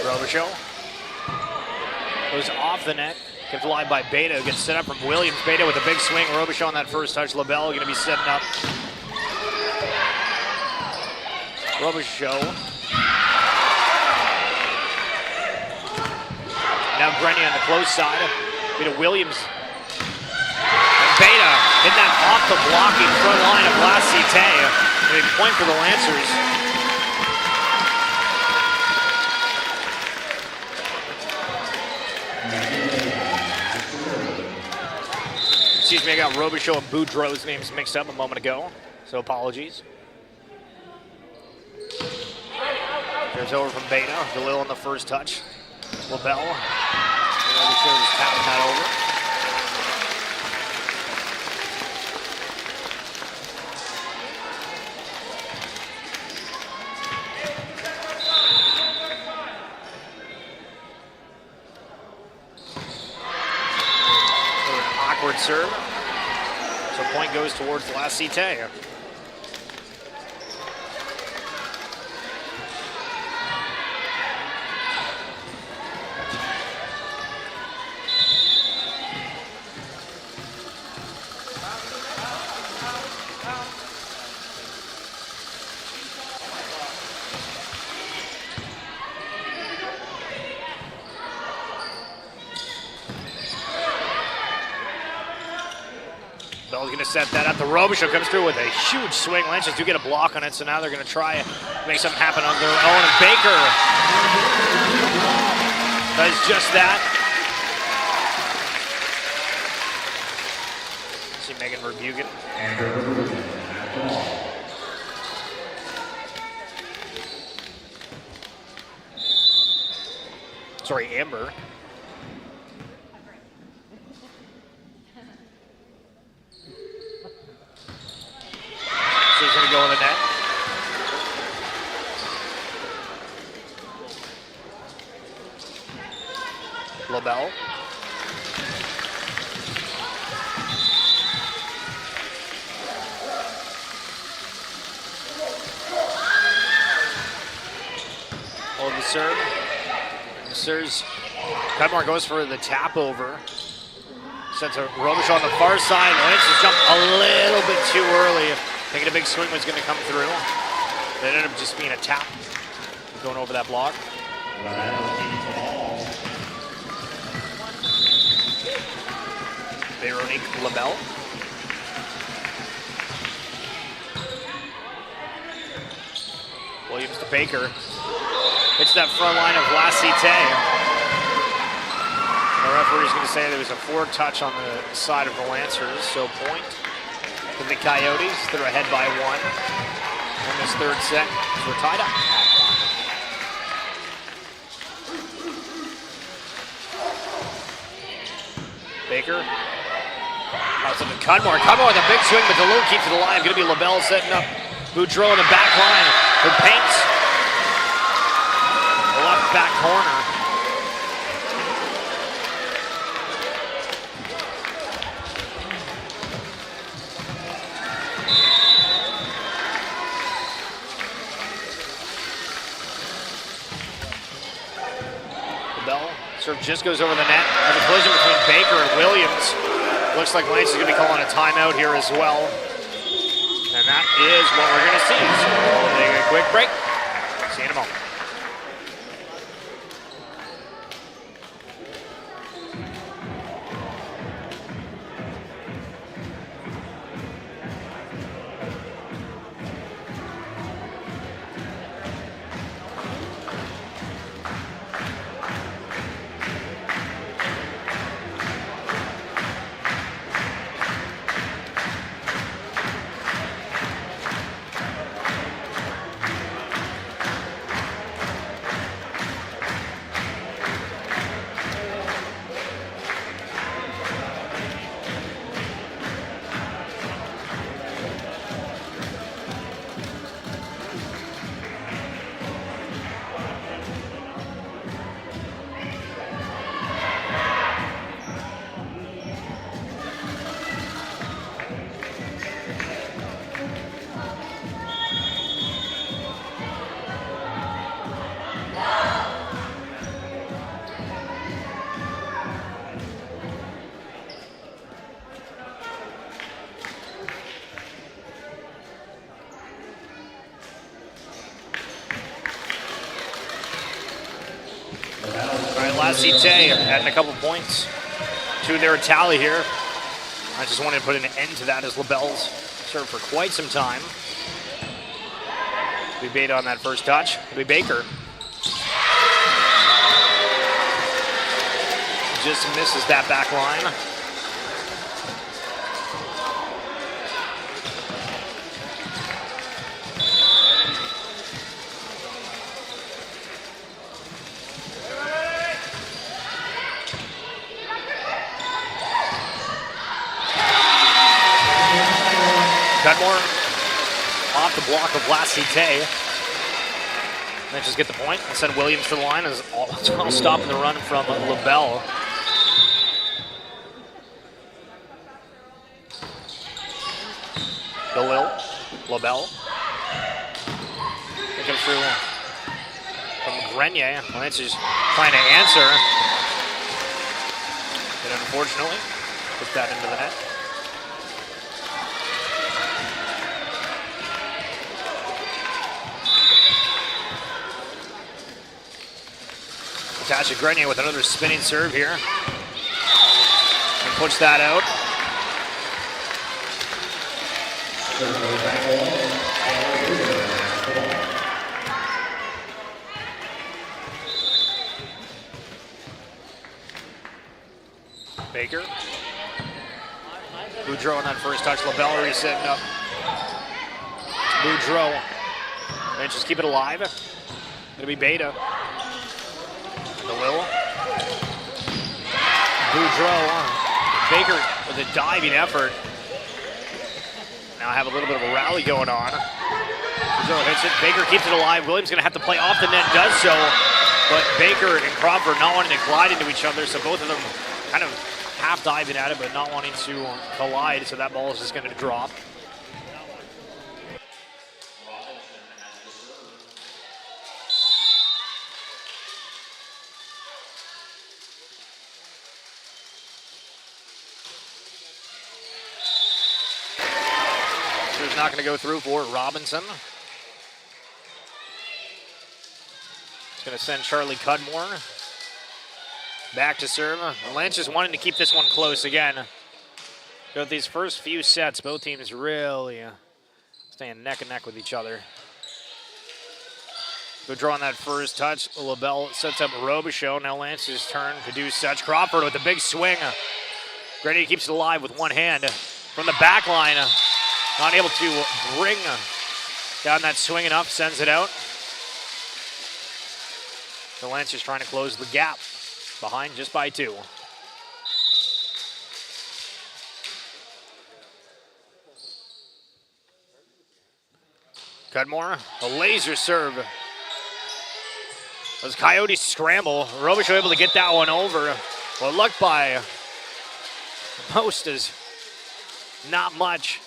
Robichaud goes off the net, gets live by Beta, gets set up from Williams. Beta with a big swing. Robichaud on that first touch. LaBelle going to be setting up. Robichaud. Now Grenny on the close side. Beta Williams. And Beta hitting that off the blocking front line of La Cite. A point for the Lancers. Excuse me, I got Robichaud and Boudreau's names mixed up a moment ago, so apologies. There's over from Beta, DeLille on the first touch. LaBelle, Robichaud is tapping that over. Serve. So point goes towards La Cite. Bell's going to set that up. The Robichaud comes through with a huge swing. Lancers do get a block on it, so now they're going to try and make something happen on their own. And Baker does just that. See Megan Verbugen. Sorry, Amber. He's going to go in the net. LaBelle. Hold the serve. The serves. Cudmore goes for the tap over. Sends a Robichaud on the far side. Lancers jumped a little bit too early. Thinking a big swing was going to come through. It ended up just being a tap. Going over that block. Veronique LaBelle. Williams to Baker. Hits that front line of La Cite. The referee's going to say there was a forward touch on the side of the Lancers, so point to the Coyotes. They're ahead by one in this third set. So we're tied up. Baker. Outside to Cudmore. Cudmore with a big swing, but DeLille keeps it alive. Going to be LaBelle setting up Boudreau in the back line. Who paints the left back corner. LaBelle. Serve just goes over the net. There's a collision between Baker and Williams. Looks like Lance is going to be calling a timeout here as well. And that is what we're going to see. So we'll take a quick break. See you in a moment. Cite adding a couple points to their tally here. I just wanted to put an end to that as LaBelle's served for quite some time. We bait on that first touch. It'll be Baker. Just misses that back line. Cudmore off the block of Cite. Then just get the point and send Williams to the line as all stopping the run from LaBelle. LaBelle. It comes through from Grenier. Lance is trying to answer. But unfortunately, puts that into the net. Tasha Grenier with another spinning serve here. And puts that out. Baker. Boudreau on that first touch. LaBelle already setting up. Boudreau. And just keep it alive. It'll be Beta. DeLille. Boudreau. Baker with a diving effort. Now have a little bit of a rally going on. Boudreau hits it. Baker keeps it alive. Williams going to have to play off the net. Does so. But Baker and Crawford not wanting to collide into each other. So both of them kind of half diving at it, but not wanting to collide. So that ball is just going to drop. Not going to go through for Robinson. It's going to send Charlie Cudmore back to serve. Lance just wanting to keep this one close again. But these first few sets, both teams really staying neck and neck with each other. Boudreau on that first touch. LaBelle sets up Robichaud. Now Lance's turn to do such. Crawford with a big swing. Grenier keeps it alive with one hand. From the back line. Not able to bring down that swing enough, sends it out. The Lance is trying to close the gap, behind just by 2. Cudmore, a laser serve. Those Coyotes scramble. Robichaud able to get that one over. Well, luck by most is not much.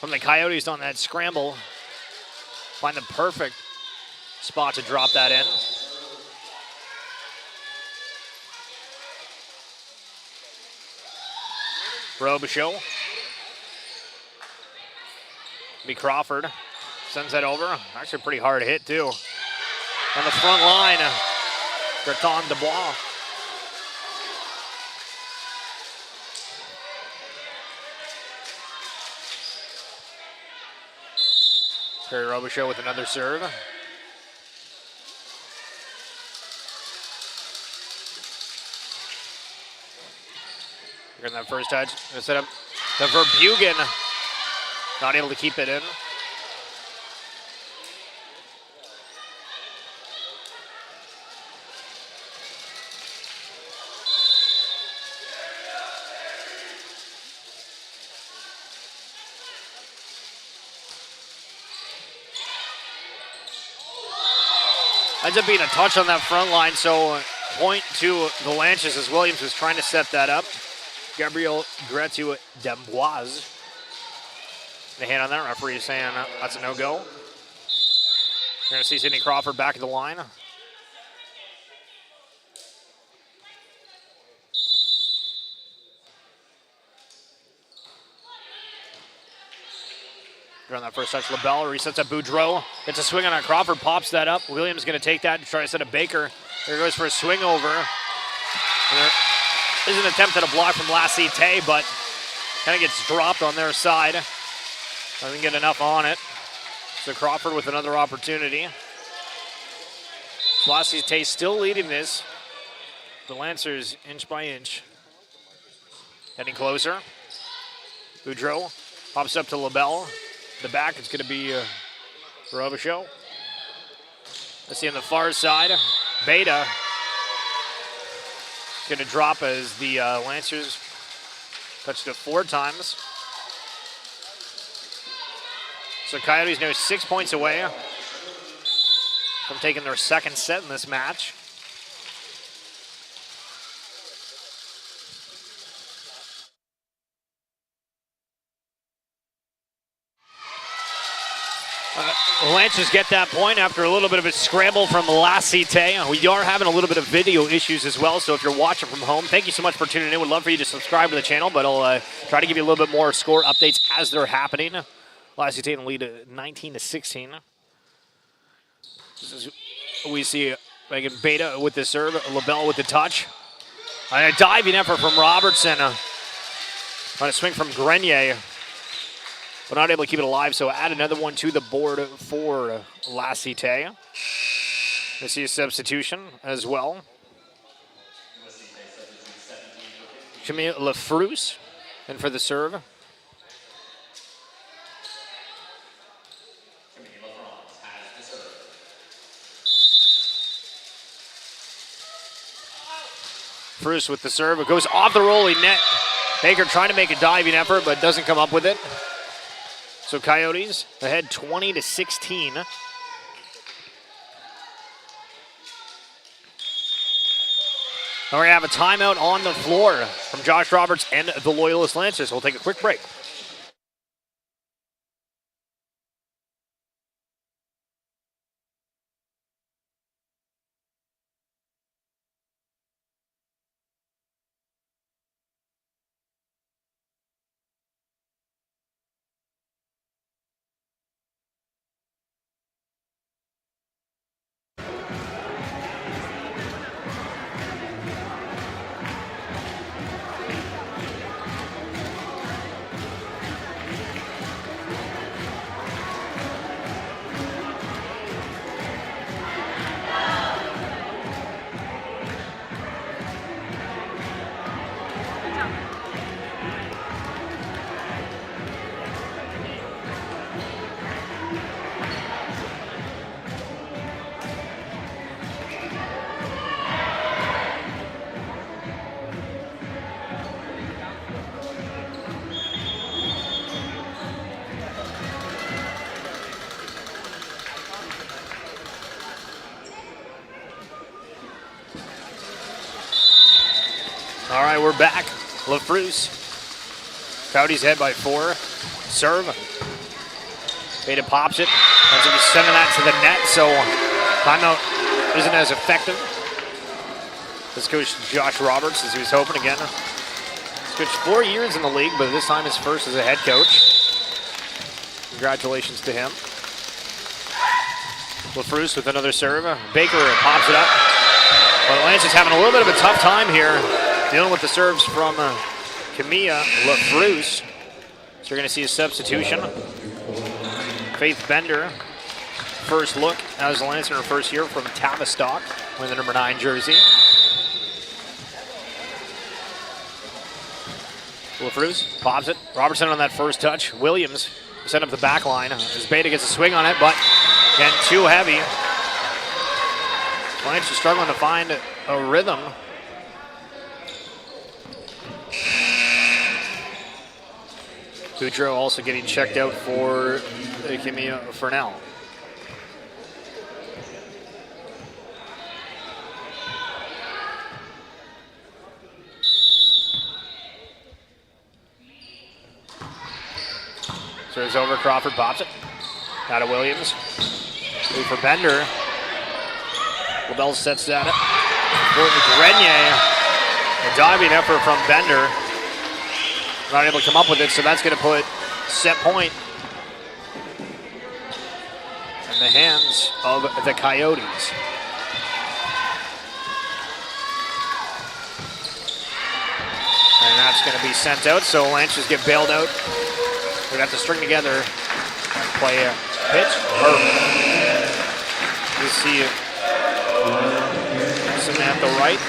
From the Coyotes on that scramble. Find the perfect spot to drop that in. Robichaud. Be Crawford. Sends that over. Actually a pretty hard hit too. On the front line, Breton Dubois. Terry Robichaud with another serve. Getting that first touch. Gonna set up the Verbugen. Not able to keep it in. Ends up being a touch on that front line, so point to the Lanches as Williams was trying to set that up. Gabriel Gretu Demboise. The hand on that referee is saying that's a no-go. You're going to see Sidney Crawford back at the line. On that first touch, LaBelle resets at Boudreau. Gets a swing on it. Crawford pops that up. Williams going to take that and try to set a Baker. There goes for a swing over. And there is an attempt at a block from Cite, but kind of gets dropped on their side. Doesn't get enough on it. So Crawford with another opportunity. Cite still leading this. The Lancers inch by inch. Heading closer. Boudreau pops up to LaBelle. The back is going to be Robichaud. Let's see on the far side. Beta is going to drop as the Lancers touched it 4 times. So Coyotes now 6 points away from taking their second set in this match. Lancers get that point after a little bit of a scramble from Cite. We are having a little bit of video issues as well, so if you're watching from home, thank you so much for tuning in. We'd love for you to subscribe to the channel, but I'll try to give you a little bit more score updates as they're happening. Cite in the lead 19-16. We see Megan Beta with the serve, LaBelle with the touch. And a diving effort from Robertson on a swing from Grenier. But not able to keep it alive, so add another one to the board for Cite. We see a substitution as well. Camille Lafruse, and for the serve. Fruce with the serve. It goes off the rolling net. Baker trying to make a diving effort, but doesn't come up with it. So Coyotes ahead 20-16. And we're going to have a timeout on the floor from Josh Roberts and the Loyalist Lancers. We'll take a quick break. All right, we're back. Lafruse. Coyotes head by 4. Serve. Beta pops it. Ends up sending that to the net, so timeout isn't as effective. This goes to Josh Roberts as he was hoping again. Switched 4 years in the league, but this time his first as a head coach. Congratulations to him. LaFruse with another serve. Baker pops it up. But Lance is having a little bit of a tough time here, dealing with the serves from Camilla LaFruse. So you're going to see a substitution. Faith Bender, first look as a Lance in her first year from Tavistock, wearing the number 9 jersey. LaFruse pops it. Robertson on that first touch. Williams set up the back line. As Beta gets a swing on it, but again, too heavy. Lance is struggling to find a rhythm. Boudreau also getting checked out for Camilla Fernell. Serves over, Crawford pops it. Out of Williams. Lead for Bender. LaBelle sets that up. Grenier. A diving effort from Bender. Not able to come up with it, so that's going to put set point in the hands of the Coyotes. And that's going to be sent out, so Lanches get bailed out. We're going to have to string together and play a pitch. You see Samantha Wright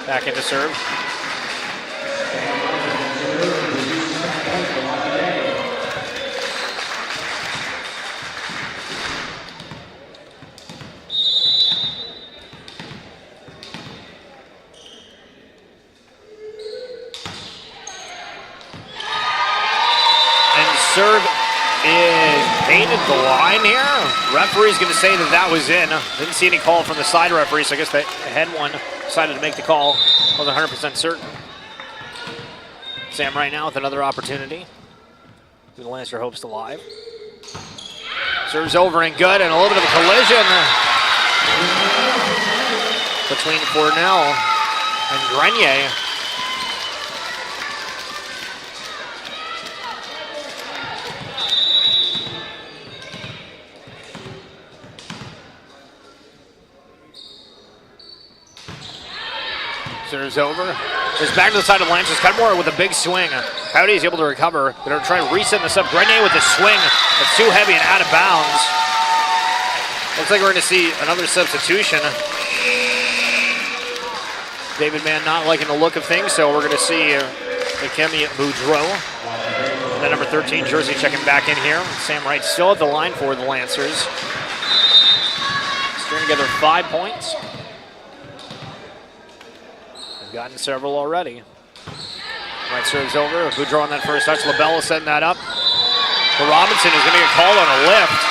back into serve. Serve is painted the line here. Referee's going to say that was in. Didn't see any call from the side referee, so I guess the head one decided to make the call. Wasn't 100% certain. Sam right now with another opportunity. The Lancer hopes alive. Serves over and good, and a little bit of a collision between Cornell and Grenier. Serves over. It's back to the side of Lances. Cudmore with a big swing. Howdy is able to recover. They're trying to reset this up. Grenier with a swing. It's too heavy and out of bounds. Looks like we're going to see another substitution. David Mann not liking the look of things, so we're going to see Akemi Boudreau, the number 13 jersey, checking back in here. Sam Wright still at the line for the Lancers. String together 5 points. Gotten several already. Right serves over. Boudreau on that first touch. LaBelle setting that up. But Robinson is going to get called on a lift.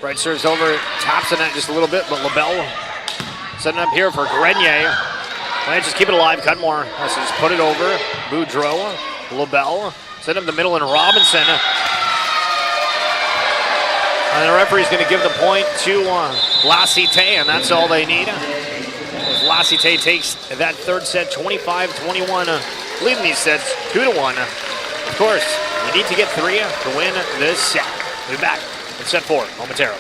Right serves over. Taps in it just a little bit, but LaBelle setting up here for Grenier. Lances keep it alive. Cudmore has to just put it over. Boudreau, LaBelle, set up the middle, and Robinson. And the referee's going to give the point to Cite, and that's all they need. As Cite takes that third set, 25-21, leading these sets 2-1. Of course, you need to get 3 to win this set. We'll be back in set 4 momentarily.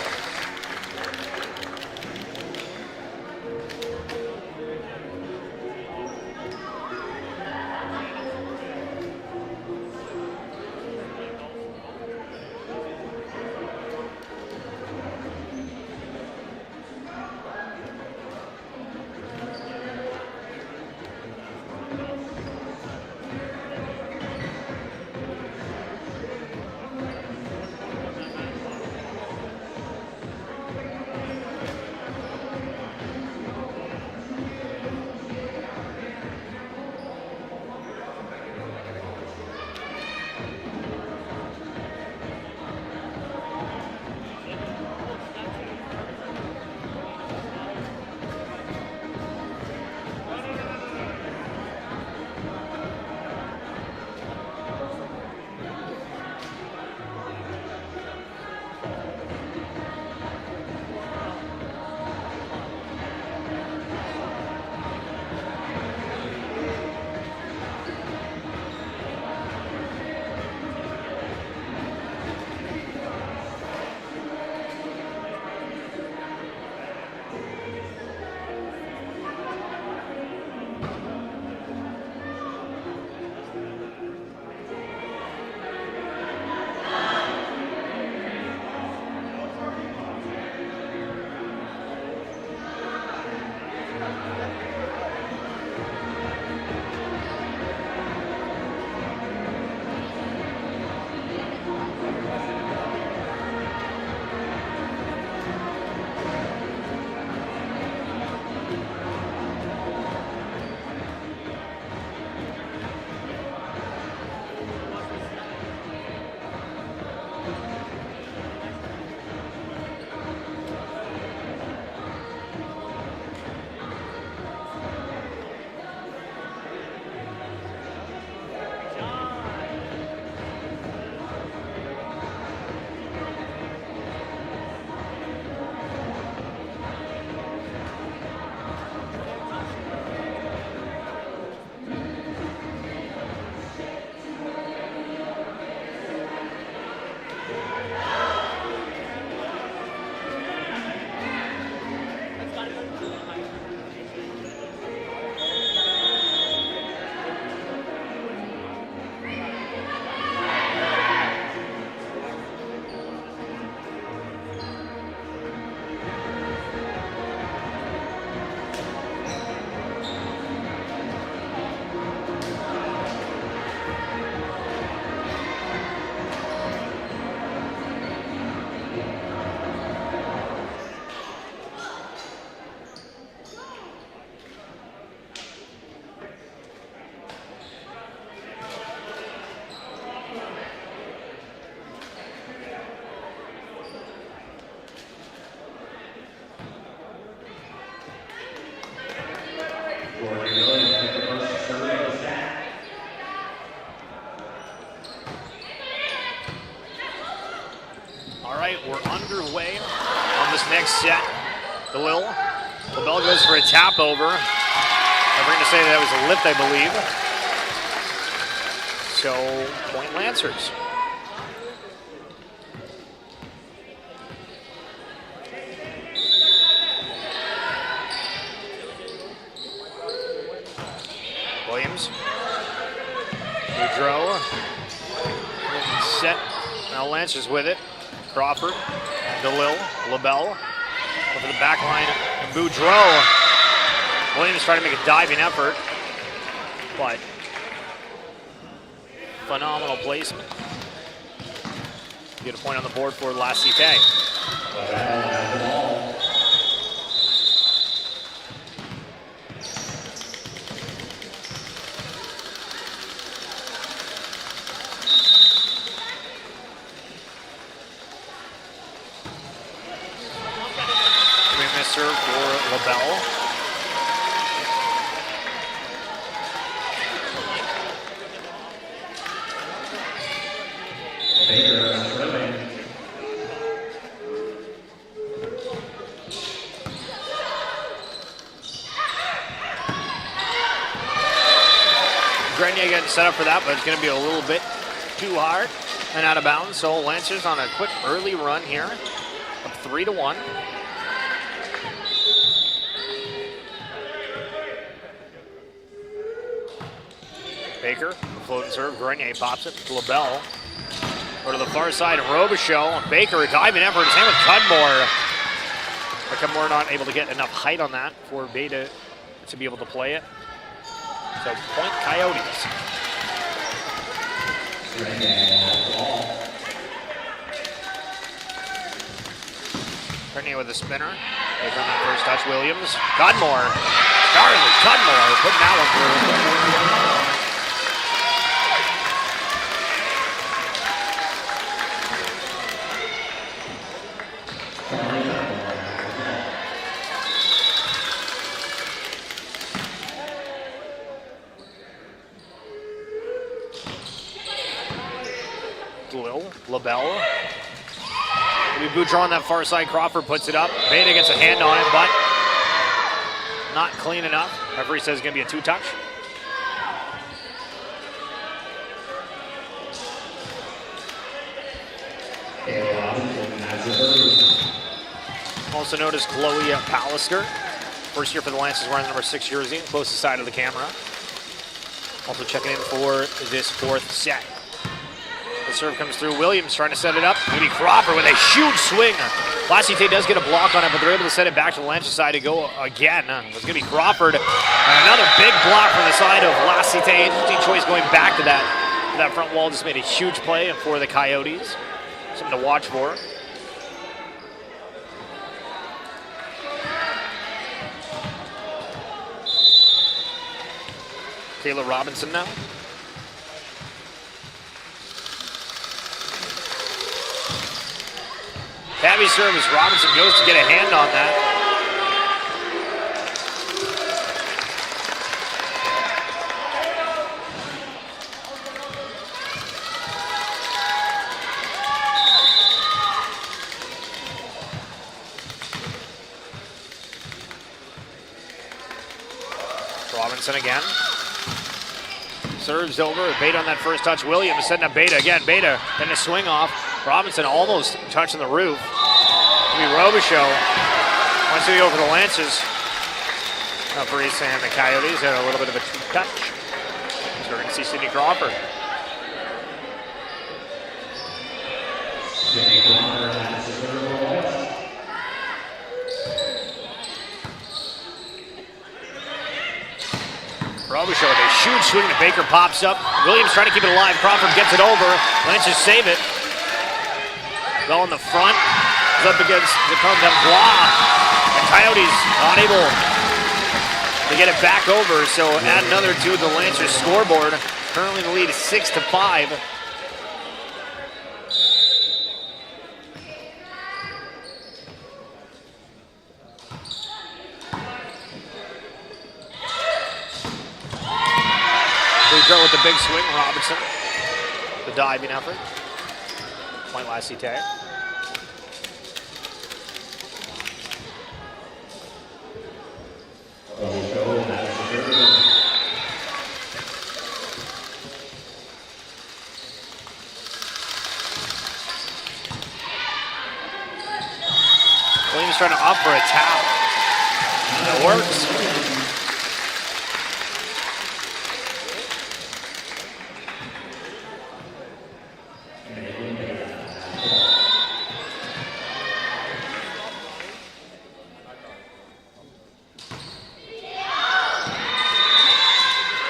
this next set. LaBelle goes for a tap over. I'm going to say that was a lift, I believe. So, point Lancers. Williams. Boudreau. Set. Now Lancers with it. Crawford. DeLille. LaBelle. Over the back line. And Boudreau. Williams trying to make a diving effort. But phenomenal placement. Get a point on the board for La Cite. Serve for LaBelle. Grenier getting set up for that, but it's going to be a little bit too hard and out of bounds. So Lancers on a quick early run here, up 3-1. Baker, floating serve, Grenier pops it to LaBelle. Go to the far side, Robichaud. Baker, a diving effort, same with Cudmore. But Cudmore not able to get enough height on that for Beta to be able to play it. So point Coyotes. Grenier with a spinner. Baker on that first touch, Williams. Cudmore, Darley Cudmore putting that one through. LaBelle. Maybe Boudreau on that far side. Crawford puts it up. Beta gets a hand on it, but not clean enough. Referee says it's going to be a two-touch. Also noticed Chloe Pallister. First year for the Lancers, wearing the number 6 jersey, closest side of the camera. Also checking in for this fourth set. The serve comes through. Williams trying to set it up. Maybe Crawford with a huge swing. La Cite does get a block on it, but they're able to set it back to the Lancers side to go again. It's going to be Crawford. And another big block from the side of La Cite. Interesting choice going back to that front wall. Just made a huge play for the Coyotes. Something to watch for. Taylor Robinson now. Heavy service. Robinson goes to get a hand on that. Robinson again. Serves over. Beta on that first touch. Williams setting up Beta again. Beta then a swing off. Robinson almost touching the roof. Maybe Robichaud wants to go for the Lancers. Referee saying the Coyotes had a little bit of a two-touch. So we're going to see Sidney Crawford. Robichaud with a huge swing. The Baker pops up. Williams trying to keep it alive. Crawford gets it over. Lancers save it. Bell in the front. Is up against the Blois. The Coyotes not able to get it back over. So add another to the Lancers scoreboard. Currently the lead is 6-5. Boudreau with the big swing, Robinson. The diving effort. Point La Cite. Williams trying to opt for a tap. That works.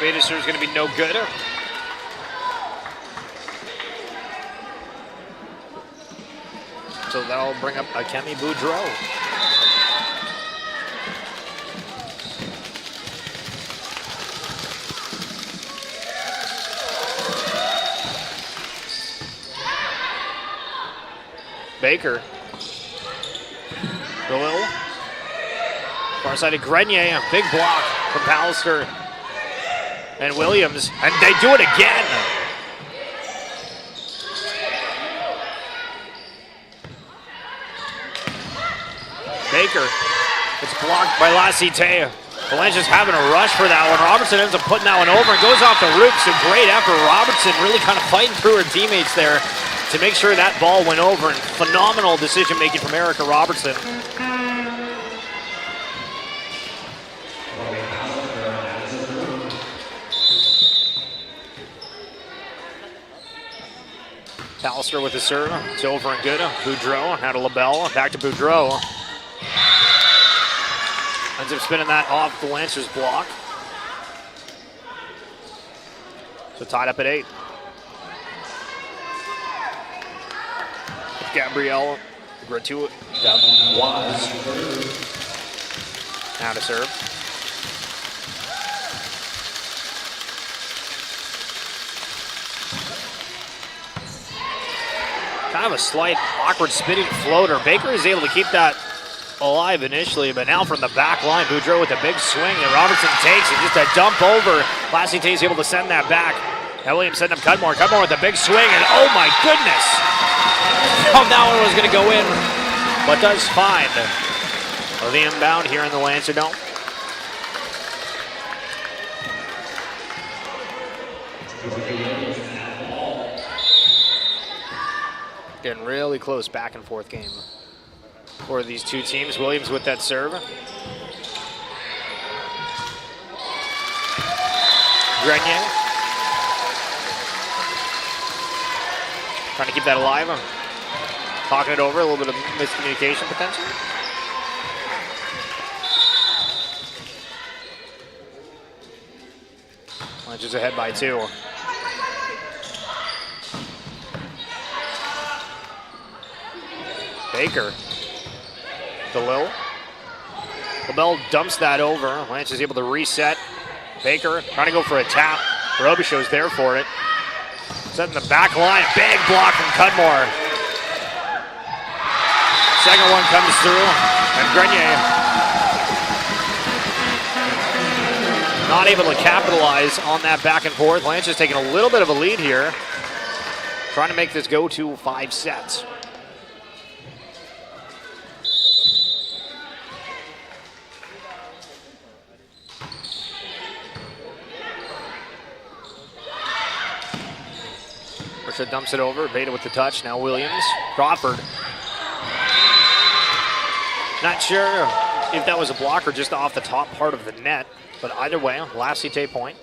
Beta serve is going to be no good. So that'll bring up Akemi Boudreau. Baker. Galil. Far side of Grenier. A big block from Pallister and Williams. And they do it again. Baker. It's blocked by Cite. Valencia's having a rush for that one. Robertson ends up putting that one over and goes off the roof. So great effort. Robertson really kind of fighting through her teammates there to make sure that ball went over. And phenomenal decision making from Erica Robertson. Pallister with the serve. It's over and good. Boudreau out of LaBelle. Back to Boudreau. Ends up spinning that off the Lancers block. So tied up at 8. Gabrielle Gratuit was out of serve. Kind of a slight awkward spinning floater. Baker is able to keep that alive initially, but now from the back line, Boudreau with a big swing that Robertson takes and just a dump over. Cite is able to send that back. And Williams setting up Cudmore. Cudmore with a big swing, and oh my goodness! Oh, that one was going to go in, but does find the inbound here in the Lancer Dome. Getting really close back and forth game for these two teams. Williams with that serve. Grenier. Trying to keep that alive. Talking it over, a little bit of miscommunication potential. Lunches ahead by 2. Baker. DeLille. LaBelle dumps that over. Lance is able to reset. Baker trying to go for a tap. Robichaud's there for it. Setting the back line. Big block from Cudmore. Second one comes through. And Grenier not able to capitalize on that back and forth. Lance is taking a little bit of a lead here. Trying to make this go to 5 sets. Dumps it over. Beta with the touch. Now Williams. Crawford. Not sure if that was a block or just off the top part of the net, but either way, last Cite point.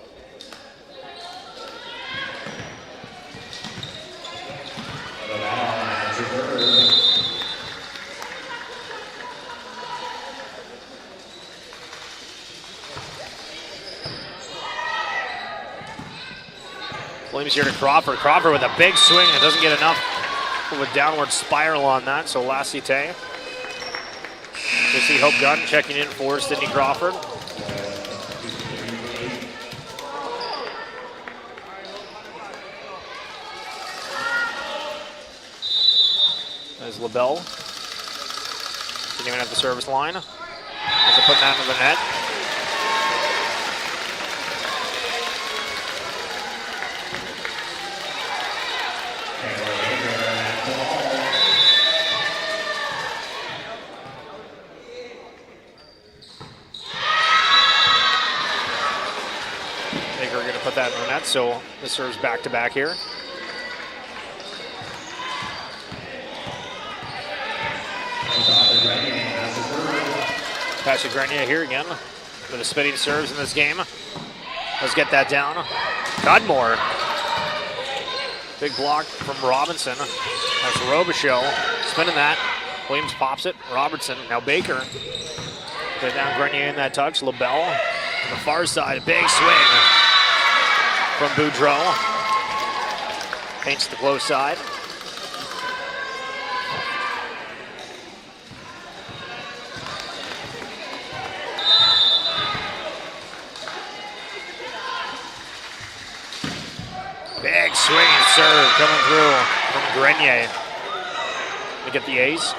Williams here to Crawford. Crawford with a big swing and doesn't get enough of a downward spiral on that. So last Cite. We see Hope Gunn checking in for Sydney Crawford. There's LaBelle. Didn't even have the service line. As they're putting that into the net. Put that in the net, so this serves back to back here. Pass to Grenier here again. For the spinning serves in this game. Let's get that down. Cudmore. Big block from Robinson. That's Robichaud spinning that. Williams pops it. Robertson. Now Baker. Put down Grenier in that touch. LaBelle on the far side. A big swing from Boudreau. Paints the close side. Big swing and serve coming through from Grenier. To get the ace.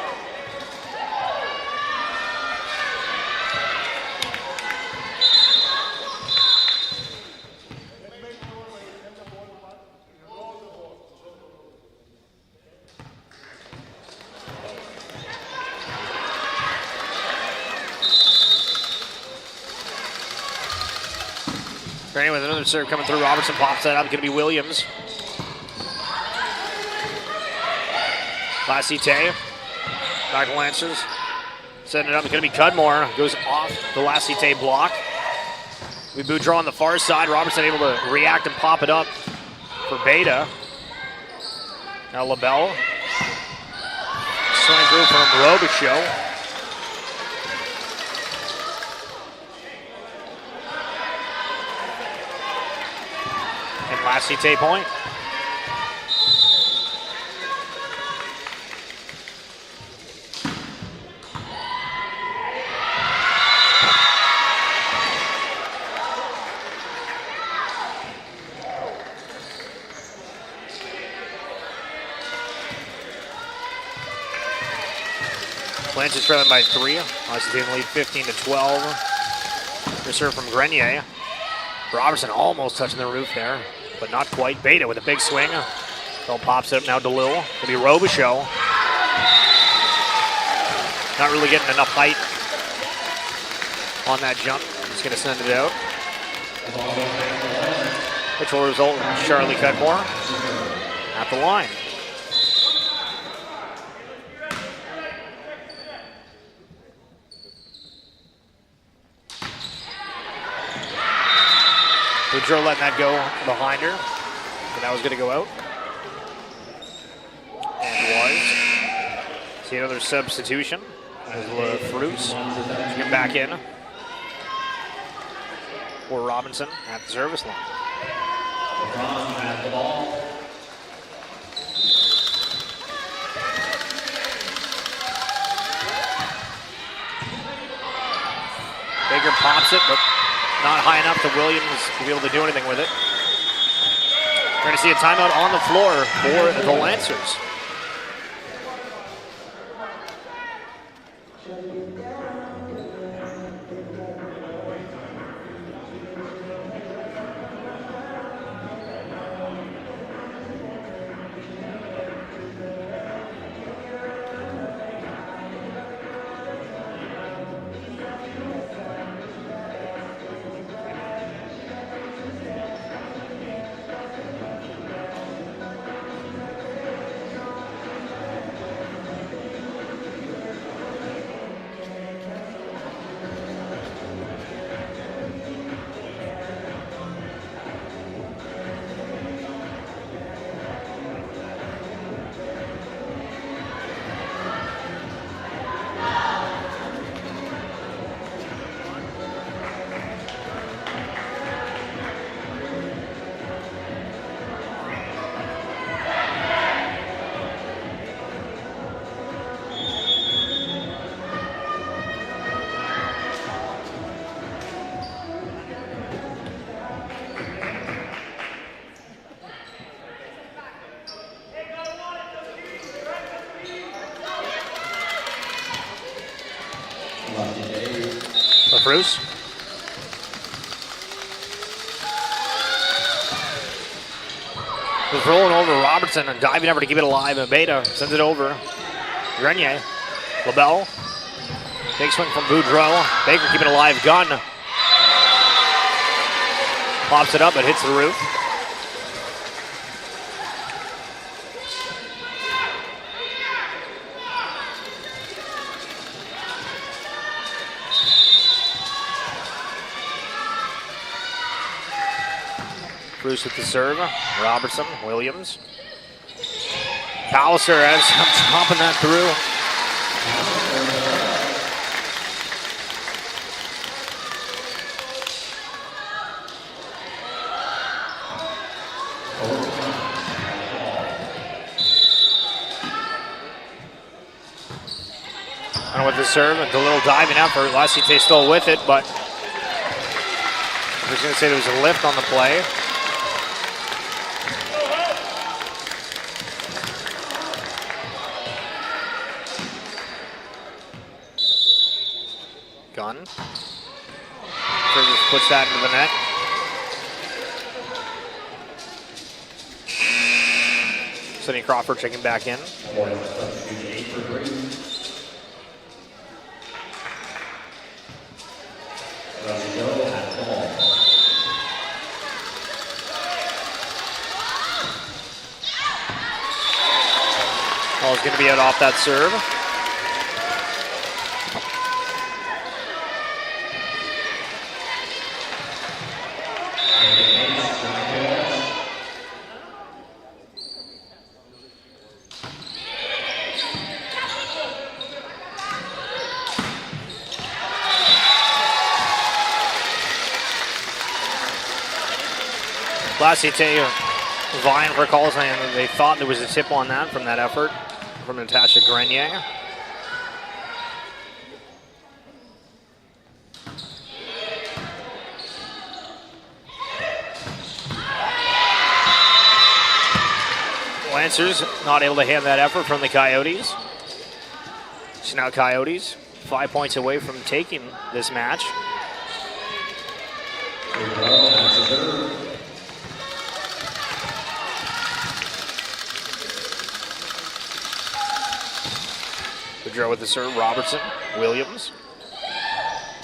Grenier with another serve coming through. Robertson pops that up. It's going to be Williams. Cite. Back Lancers. Setting it up. It's going to be Cudmore. Goes off the Cite block. We Boudreau on the far side. Robertson able to react and pop it up for Beta. Now LaBelle. Swing through from Robichaud. And Cite point. Lance is trailing by 3. Washington lead 15-12. Reserve from Grenier. Robertson almost touching the roof there, but not quite. Beta with a big swing. Phil pops it up now. DeLille. It'll be Robichaud. Not really getting enough height on that jump. Just going to send it out. Which will result in Charlie Cudmore at the line. Boudreau letting that go behind her. And that was going to go out. And was. See another substitution. As Fruits get back in. For Robinson at the service line. LeBron has the ball. Baker pops it, but not high enough to Williams to be able to do anything with it. We're going to see a timeout on the floor for the Lancers. Bruce. Was rolling over Robertson and diving over to keep it alive, and Beta sends it over. Grenier, LaBelle, big swing from Boudreau. Baker keeping it alive, gun. Pops it up, it hits the roof. Bruce with the serve. Robertson, Williams. Palliser ends up chopping that through. And with the serve, and the little diving effort, Cite still with it, but I was going to say there was a lift on the play. Gunn. Puts that into the net. Sidney Crawford checking back in. Ball's going to be out off that serve. Cite vying for calls, and they thought there was a tip on that from that effort from Natasha Grenier. Lancers not able to hand that effort from the Coyotes. So now Coyotes 5 points away from taking this match. Boudreau with the serve, Robertson, Williams,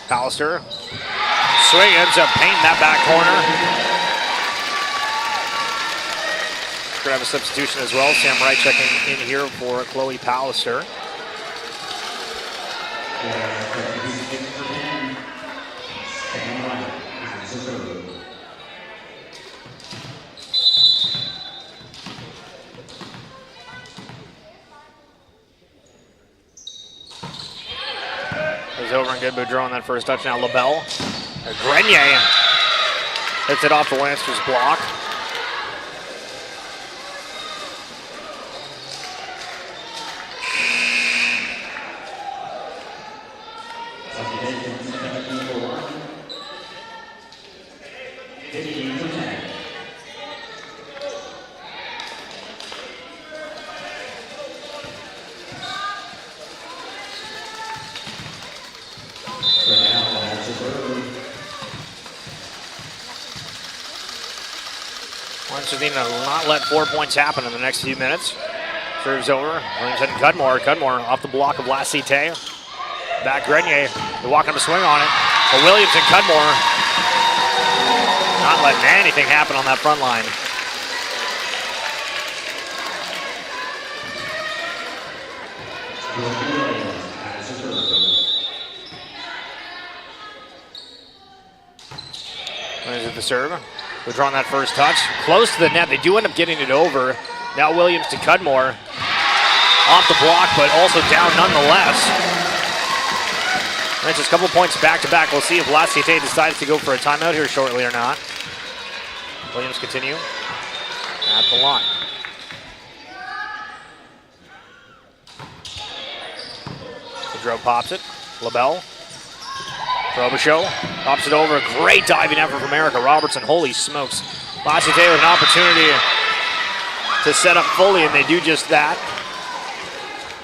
Palliser, swing, ends up painting that back corner. We're gonna have a substitution as well. Sam Wright checking in here for Chloe Palliser. Over and good Boudreau on that first touch. Now LaBelle. Grenier hits it off the Lancers block. Will not let 4 points happen in the next few minutes. Serves over. Williams and Cudmore. Cudmore off the block of Cite. Back Grenier. They're walking to swing on it. But Williams and Cudmore not letting anything happen on that front line. There's the serve. We're drawing that first touch. Close to the net. They do end up getting it over. Now Williams to Cudmore. Off the block, but also down nonetheless. That's just a couple points back to back. We'll see if Cite decides to go for a timeout here shortly or not. Williams continue at the line. Boudreau pops it. LaBelle. Frobisher pops it over. Great diving effort from Erica Robertson. Holy smokes. Cite with an opportunity to set up fully, and they do just that.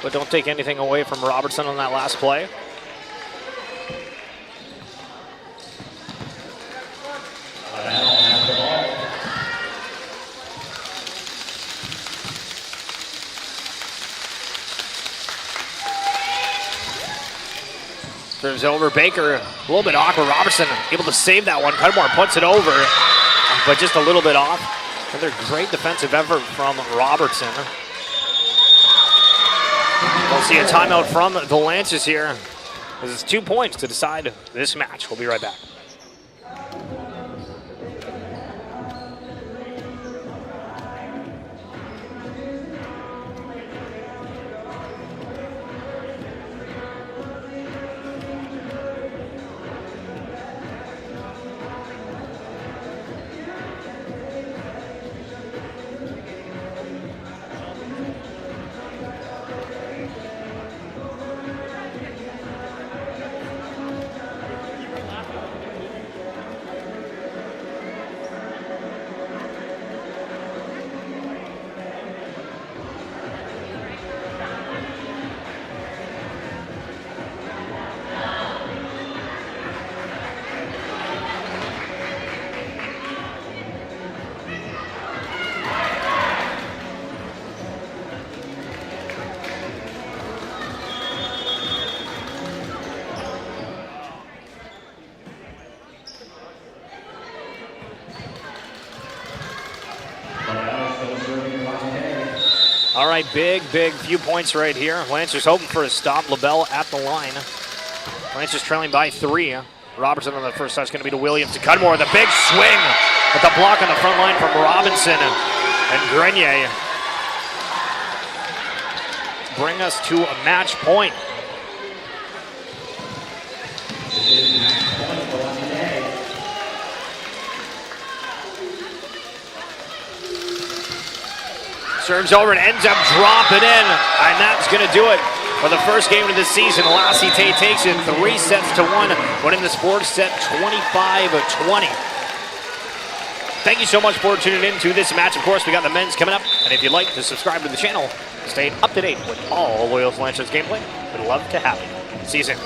But don't take anything away from Robertson on that last play. Serves over. Baker, a little bit awkward. Robertson able to save that one. Cudmore puts it over, but just a little bit off. Another great defensive effort from Robertson. We'll see a timeout from the Lancers here. This is 2 points to decide this match. We'll be right back. All right, big few points right here. Lancers hoping for a stop. LaBelle at the line. Lancers trailing by 3. Robertson on the first touch, going to be to Williams to Cudmore. The big swing with the block on the front line from Robinson and Grenier. Bring us to a match point. This is match point for Lucky Day. Serves over and ends up dropping in, and that's going to do it for the first game of the season. Cite takes it 3-1, winning the sports set 25-20. Thank you so much for tuning in to this match. Of course, we got the men's coming up, and if you'd like to subscribe to the channel, stay up to date with all Loyalist Lancers gameplay, we'd love to have you. See you soon.